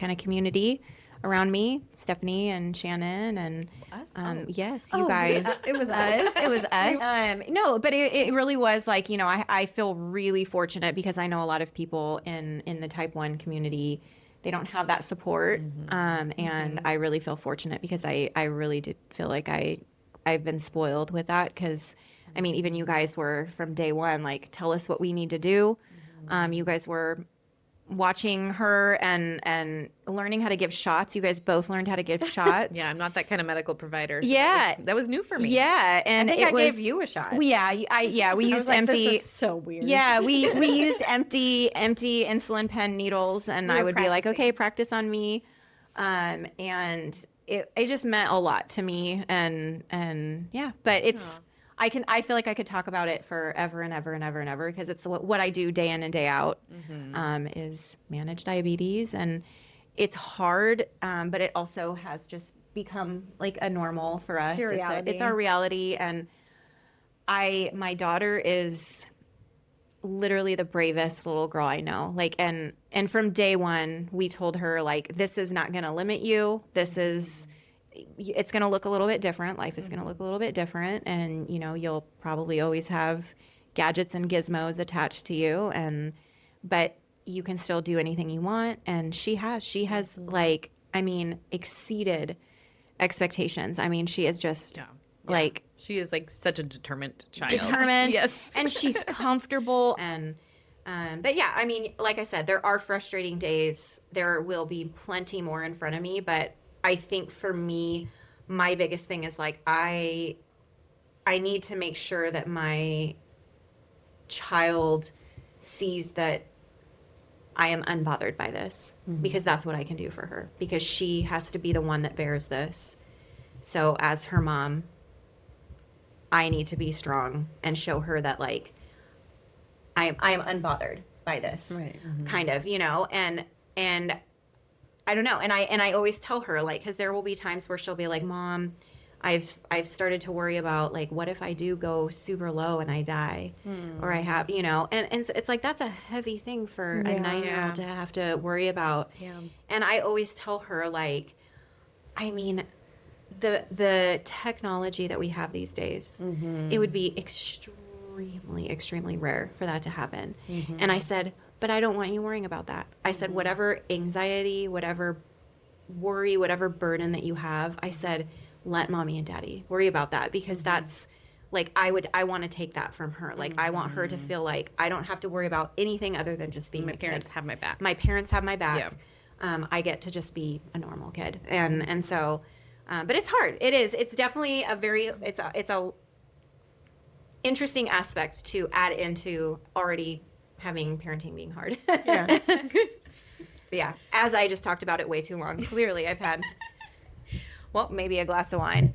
of community around me, Stephanie and Shannon, and Us? yes, Oh, you guys. it was us. It was us. No, but it really was like, I feel really fortunate, because I know a lot of people in the type 1 community, they don't have that support. And I really feel fortunate, because I really did feel like I've been spoiled with that, because I mean, even you guys were from day one, like, tell us what we need to do. You guys were watching her and learning how to give shots. You guys both learned how to give shots. Yeah, I'm not that kind of medical provider. So Yeah. that was new for me. Yeah, and I think it I was, gave you a shot. we I used was like, empty. This is so weird. Yeah, we used empty insulin pen needles, and We I were would be like, practicing. okay, practice on me, and it just meant a lot to me, and yeah, but it's. I feel like I could talk about it forever and ever and ever and ever, because it's what I do day in and day out, is manage diabetes, and it's hard, but it also has just become like a normal for us. It's your reality. It's our reality, and my daughter is literally the bravest little girl I know. Like, and from day one, we told her, like, this is not going to limit you. It's going to look a little bit different. Life is going to look a little bit different. And, you'll probably always have gadgets and gizmos attached to you. But you can still do anything you want. And she has like, I mean, exceeded expectations. I mean, she is just like, She is like such a determined child. yes. And she's comfortable. And, but yeah, I mean, like I said, there are frustrating days. There will be plenty more in front of me, but I think for me, my biggest thing is like, I need to make sure that my child sees that I am unbothered by this, because that's what I can do for her, because she has to be the one that bears this. So as her mom, I need to be strong and show her that, like, I am unbothered by this, Right. kind of, and I don't know. And I always tell her, like, because there will be times where she'll be like, Mom, I've started to worry about, like, what if I do go super low and I die, or I have, and so it's like, that's a heavy thing for a 9-year-old to have to worry about. Yeah. And I always tell her, like, I mean, the technology that we have these days, it would be extremely, extremely rare for that to happen. And I said, but I don't want you worrying about that. I said, whatever anxiety, whatever worry, whatever burden that you have, I said, let mommy and daddy worry about that, because that's like, I want to take that from her. Like, I want her to feel like I don't have to worry about anything other than just being My a parents kid. have my back. My parents have my back. I get to just be a normal kid. And so, but it's hard. It is. It's definitely it's a interesting aspect to add into already having parenting being hard. Yeah. But yeah, as I just talked about it way too long. Clearly, I've had, well, maybe a glass of wine.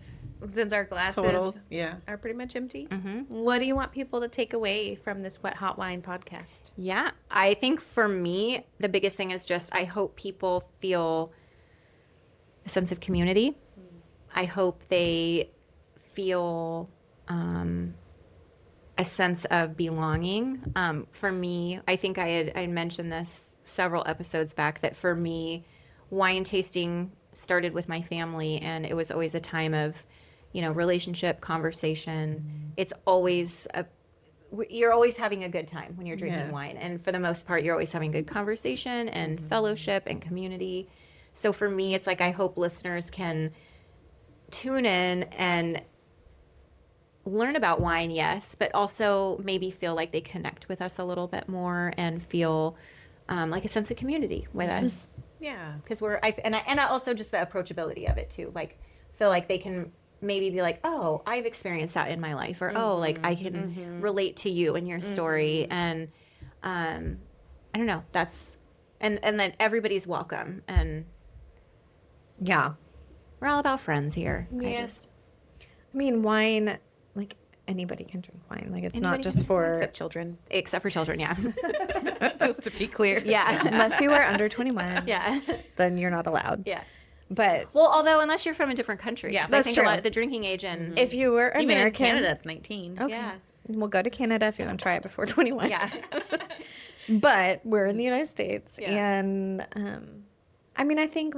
Since our glasses Total. Yeah. are pretty much empty, Mm-hmm. what do you want people to take away from this Wet Hot Wine podcast? Yeah, I think for me, the biggest thing is just I hope people feel a sense of community. I hope they feel a sense of belonging. For me, I think I mentioned this several episodes back, that for me, wine tasting started with my family, and it was always a time of, relationship, conversation. It's always you're always having a good time when you're drinking wine. And for the most part, you're always having good conversation and fellowship and community. So for me, it's like, I hope listeners can tune in and learn about wine, yes, but also maybe feel like they connect with us a little bit more and feel like a sense of community with us. Yeah. Because and also just the approachability of it too. Like, feel like they can maybe be like, oh, I've experienced that in my life, or oh, like I can relate to you and your story, and I don't know. That's and then everybody's welcome, and Yeah. we're all about friends here. Yes. I mean, wine, like anybody can drink wine. Like it's not Anybody just can for Except children. Except for children, yeah. Just to be clear. Yeah. unless you are under 21. Yeah. Then you're not allowed. Yeah. But Well, although unless you're from a different country. Yeah, 'Cause that's I think true. a lot of the drinking age and if you were Even American, in Canada, it's 19. okay. Yeah. We'll go to Canada if you want to try it before 21. yeah. But we're in the United States, Yeah. and I mean, I think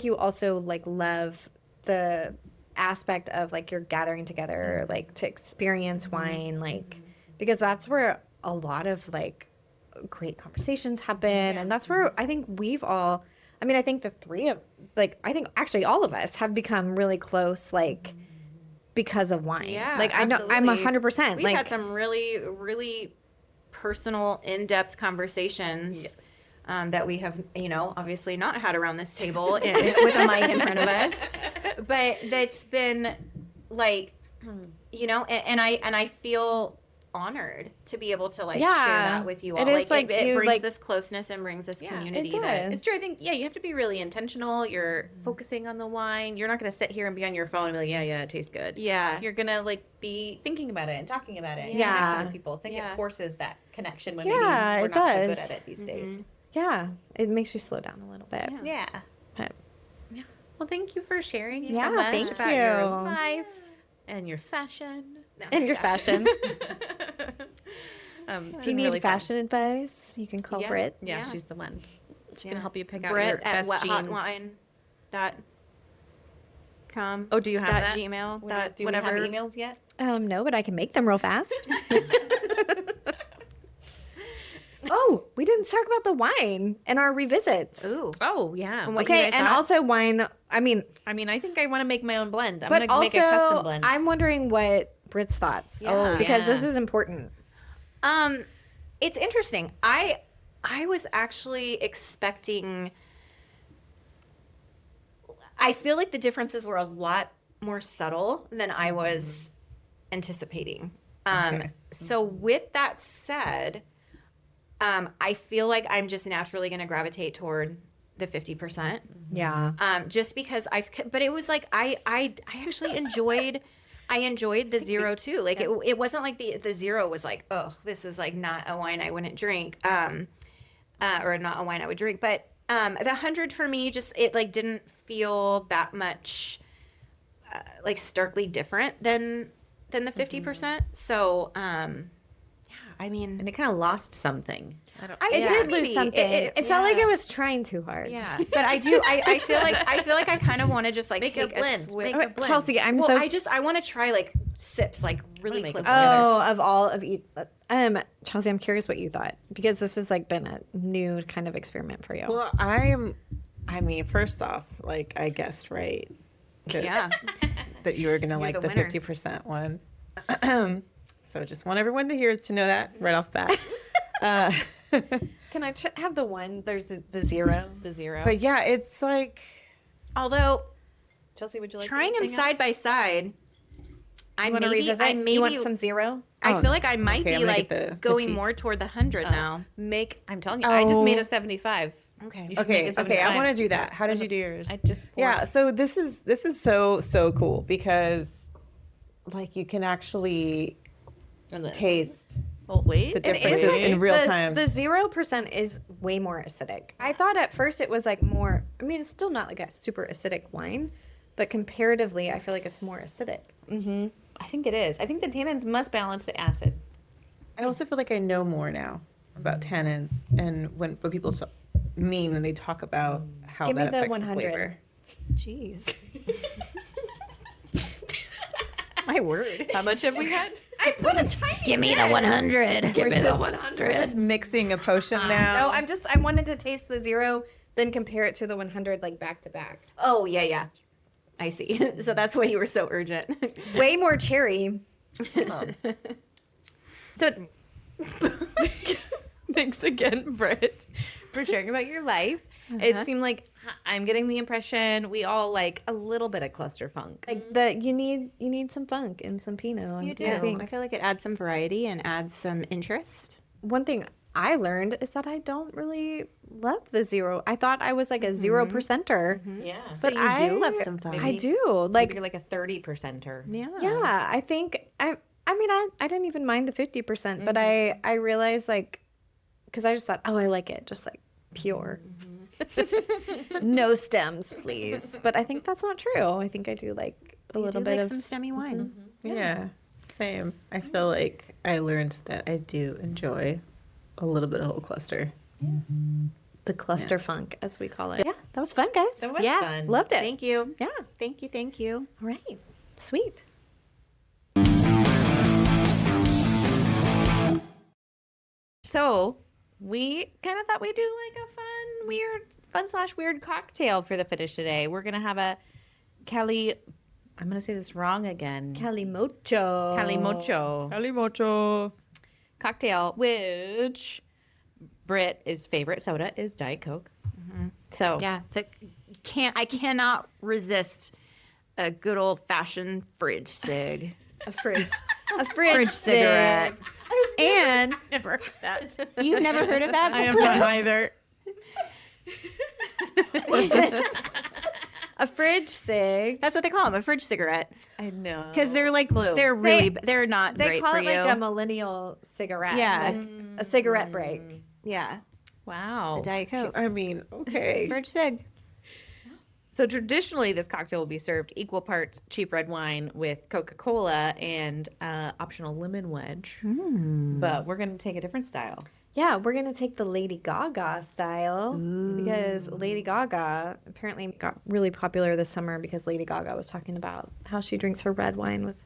you also like love the aspect of like you're gathering together, like to experience wine, like because that's where a lot of like great conversations happen, and that's where I think we've all. I mean, I think the three of like I think actually all of us have become really close, like because of wine. Yeah, like I know I'm absolutely. 100%. We've like had some really, really personal, in-depth conversations that we have, obviously not had around this table with a mic in front of us. But that's been like, and I feel honored to be able to like share Yeah. that with you all. It is like it you, brings like- this closeness and brings this Yeah, community. it that does. It's true. I think, you have to be really intentional. You're Mm-hmm. focusing on the wine. You're not going to sit here and be on your phone and be like, yeah, it tastes good. Yeah. You're going to like be thinking about it and talking about it and Yeah. connecting with people. So I think Yeah. it forces that connection when Yeah, maybe we're it not so good does. at it these days. yeah, it makes you slow down a little bit. Yeah. Yeah. But Well, thank you for sharing Yeah, so much thank about your you. life and your fashion. in your fashion, It's if you been need really fun. fashion advice, you can call Yeah. Brit. Yeah, Yeah. she's the one. She's Yeah. going to help you pick out Brit your at best jeans. wethotwine.com. Oh, do you have that? Gmail. Do whatever. we have emails yet? No, but I can make them real fast. Oh, we didn't talk about the wine and our revisits. Ooh. Oh, yeah. And what you Okay, guys and thought? also wine. I mean, I mean, I think I want to make my own blend. I'm but going to make also a custom blend. I'm wondering what Brit's thoughts. Yeah. because Yeah. this is important. It's interesting. I was actually expecting. I feel like the differences were a lot more subtle than I was anticipating. Okay. So with that said, I feel like I'm just naturally going to gravitate toward the 50%. Yeah. Just because but it was like I actually enjoyed the zero too. Like it wasn't like the zero was like, oh, this is like not a wine I wouldn't drink, or not a wine I would drink. But the 100 for me, just it like didn't feel that much like starkly different than the 50%. So I mean, and it kind of lost something. I don't. I It Yeah, did maybe. lose something. It felt like it was trying too hard. yeah, but I do. I feel like I kind of want to just like Make take a blend. swig. Make Okay, a blend. Chelsea, I'm Well, so. I want to try like sips, like really make close a together. Oh, of all of each. Chelsea, I'm curious what you thought because this has like been a new kind of experiment for you. Well, first off, like I guessed right. Yeah. That you were going to like the the winner. 50% one. So just want everyone to know that right off the bat. Can I have the one? There's the zero. The zero. But yeah, it's like, Although Chelsea, would you like trying them anything side else? by side, You want to revisit? You want some zero? I feel like I might Okay, I'm be gonna like get the going 50. more toward the 100 now. I'm telling you, I just made Oh. a 75. Okay. You should make a okay, 75. I want to do that. How did you do yours? I just poured. Yeah, so this is so cool because like you can actually And then- taste Oh, wait. The It difference is is in real time. The 0% is way more acidic. I thought at first it was like more. I mean, it's still not like a super acidic wine, but comparatively, I feel like it's more acidic. I think it is. I think the tannins must balance the acid. I also feel like I know more now about tannins and what people mean when they talk about how Give me that the affects 100. the flavor. Jeez. My word. How much have we had? I put a tiny. Give me the 100. Give me the We're 100. just mixing a potion No, now. I wanted to taste the 0, then compare it to the 100 like back to back. Oh, yeah. I see. So that's why you were so urgent. Way more cherry. So, thanks again, Brit, for sharing about your life. It seemed like I'm getting the impression we all like a little bit of cluster funk. Like you need some funk and some Pinot. You do. I think. I feel like it adds some variety and adds some interest. One thing I learned is that I don't really love the 0. I thought I was like a 0%er. Yeah. But you I do love some fun. I do. Like Like you're like a 30%er. yeah, I think I mean I didn't even mind the 50%, but I realized like cuz I just thought, "Oh, I like it just like pure." No stems, please. But I think that's not true. I think I do like a little bit of some stemmy wine. Yeah, same. I feel like I learned that I do enjoy a little bit of whole cluster. the cluster funk as we call it. Yeah, that was fun, guys. That was Yeah. fun. Loved it. Thank you. Yeah. Thank you. All right. Sweet. So we kind of thought we'd do like a fun/weird cocktail for the finish today. We're gonna have a I'm gonna say this wrong again. Calimocho. Calimocho cocktail, which Brit's favorite soda is Diet Coke. So Yeah. I cannot resist a good old fashioned fridge cig. A fridge. A fridge cigarette. And never heard that. You've never heard of that? I have not either. a fridge cig. That's what they call them, a fridge cigarette. I know Because they're like, Blue. they're not They great call for it you. like a millennial cigarette. Yeah. Like a cigarette break. Yeah. Wow. A Diet Coke. I mean, okay. Fridge cig. So traditionally, this cocktail will be served equal parts cheap red wine with Coca-Cola and optional lemon wedge. But we're going to take a different style. Yeah, we're going to take the Lady Gaga style because Lady Gaga apparently got really popular this summer because Lady Gaga was talking about how she drinks her red wine with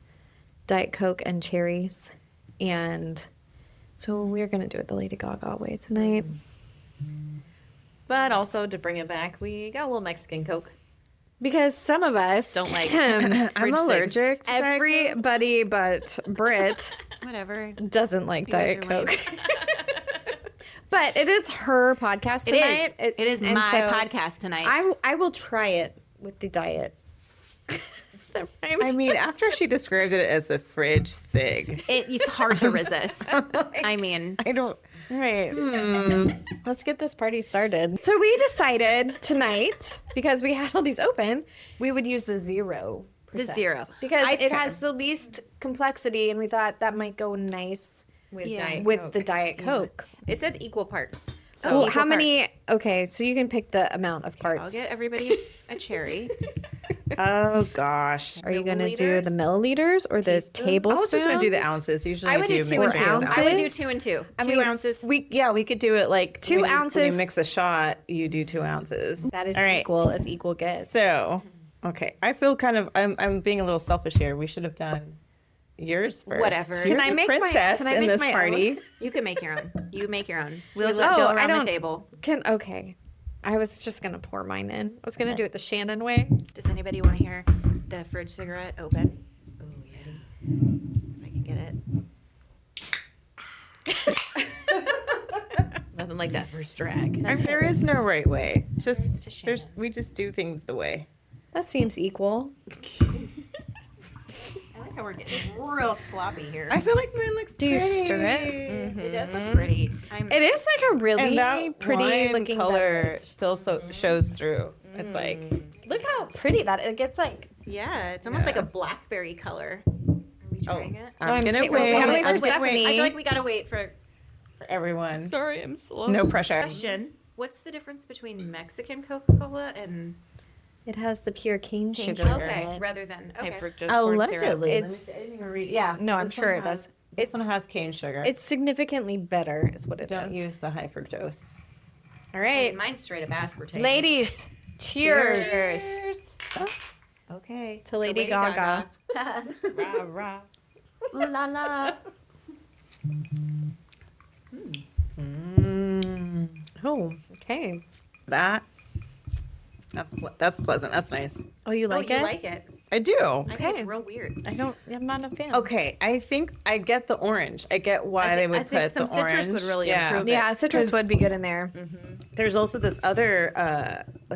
Diet Coke and cherries. And so we're going to do it the Lady Gaga way tonight. But also to bring it back, we got a little Mexican Coke. Because some of us Don't like I'm fridge allergic. cigs. everybody but Brit Whatever. doesn't like guys Diet are lame. Coke. But it is her podcast It tonight. is. It is and my so podcast tonight. I will try it with the diet. I mean, after she described it as a fridge cig, It's hard to resist. I mean, I don't. All right. Let's get this party started. So we decided tonight, because we had all these open, we would use the 0%. the zero. Because I- it has the least complexity, and we thought that might go nice with Yeah. Diet with Coke. the Diet Coke. It said equal parts. So Well, equal how many? parts. Okay, so you can pick the amount of parts. I'll get everybody a cherry. Oh gosh. Are you going to do the milliliters or the I tablespoons? was just gonna do the ounces. Usually I would do mixed 2 and 2. ounces. I would do 2 and 2. I 2 mean, ounces. We could do it like 2 when you ounces. mix a shot, you do 2 ounces. That is All right. equal as equal gets. So, okay, I feel kind of I'm being a little selfish here. We should have done yours first. Whatever. You're Can I the make my- princess can I in make this my party? You can make your own. You make your own. We'll Oh, just go I around don't- the table. Okay. I was just going to pour mine in. I was going to do it the Shannon way. Does anybody want to hear the fridge cigarette open? Oh, yeah. If I can get it. Nothing like that first drag. There is no right way. Just to share. we just do things the way. That seems equal. I like how we're getting real sloppy here. I feel like mine looks Do you pretty. stir it? It does look pretty. It is like a really And that pretty wine looking color beverage. still shows through. It's like Look how pretty that it gets like Yeah, it's almost like a blackberry color. Are we you trying it? I'm gonna we wait. gotta wait for I'm gonna Stephanie. I feel like we gotta wait for for everyone. Sorry, I'm slow. No pressure. question. What's the difference between Mexican Coca-Cola and It has the pure cane sugar. okay, in it. rather than High okay. fructose corn syrup. Allegedly. Let me It's- see. I didn't even read. Yeah. No, I'm this sure one it does. This one has cane sugar. It's significantly better, is what it Don't is. use the high fructose. All Hey, right, mine's straight up aspartame. ladies, cheers. Cheers. Okay. To Lady Gaga. Rah, rah. Ooh la la. Oh, okay. That's pleasant. That's nice. Oh, you like oh, it? you like it? I do. I think it's Okay. real weird. I'm not a fan. Okay, I think I get the orange. I get why they would I think put some the orange. citrus would really yeah. improve it. Yeah, citrus would be good in there. There's also this other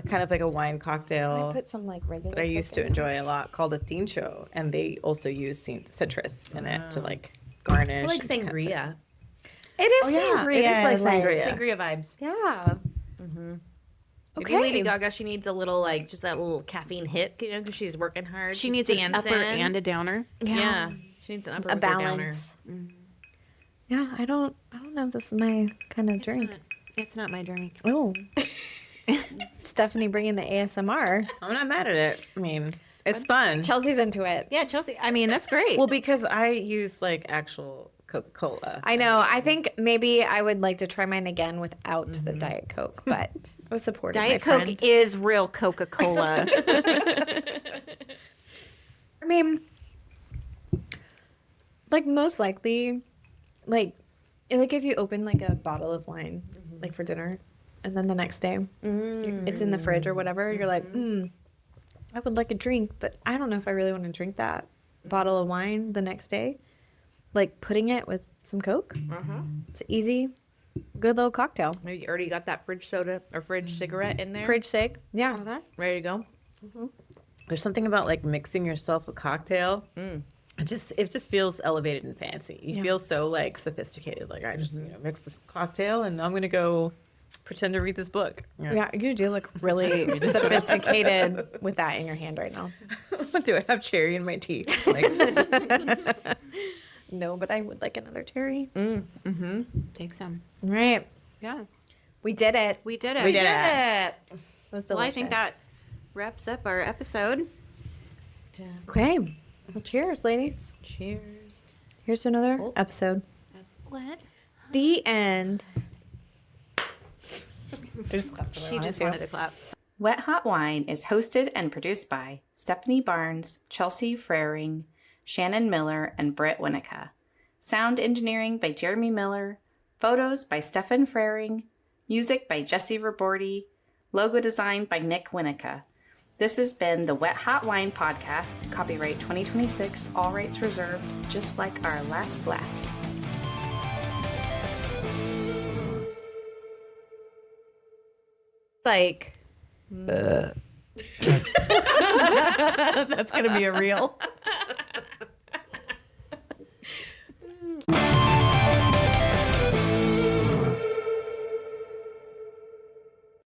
kind of like a wine I cocktail put some like regular. that I used to Coke in. enjoy a lot called a tincho, and they also use citrus in it to like garnish. I like and kind of- sangria. It is Oh, yeah, sangria. it is like sangria. Sangria vibes. Yeah. Maybe Lady Gaga, she needs a little like just that little caffeine hit, you know, because she's working hard. She she's needs an upper dancing. and a downer. Yeah, she needs an upper A with her downer. balance. Yeah, I don't know if this is my kind of drink. It's not my drink. Oh. Stephanie bringing the ASMR. I'm not mad at it. I mean, it's fun. Chelsea's into it. Yeah, Chelsea. I mean, that's great. Well, because I use like actual Coca-Cola. I know. I think maybe I would like to try mine again without the Diet Coke, but I was supportive. Diet Coke is real Coca-Cola. I mean, like most likely, like if you open like a bottle of wine, like for dinner, and then the next day it's in the fridge or whatever, you're like, I would like a drink, but I don't know if I really want to drink that bottle of wine the next day. Like putting it with some Coke, it's an easy, good little cocktail. Maybe you already got that fridge soda or fridge cigarette in there. Fridge sick, yeah. Ready to go. There's something about like mixing yourself a cocktail. It just feels elevated and fancy. You feel so like sophisticated. Like I just mix this cocktail and I'm gonna go pretend to read this book. Yeah, you do look really sophisticated with that in your hand right now. Do I have cherry in my teeth? Like, No, but I would like another cherry. Take some. Right. Yeah, We did it. we did it. We did it. It was delicious. Well, I think that wraps up our episode. Okay. Well, cheers, ladies. Cheers. Here's to another episode. What? The end. She just wanted to clap. Wet Hot Wine is hosted and produced by Stephanie Barnes, Chelsea Frering, Shannon Miller, and Brit Winnica. Sound engineering by Jeremy Miller. Photos by Stefan Frering. Music by Jesse Raborti. Logo design by Nick Winnica. This has been the Wet Hot Wine Podcast, copyright 2026, all rights reserved, just like our last glass. Like, that's gonna be a reel.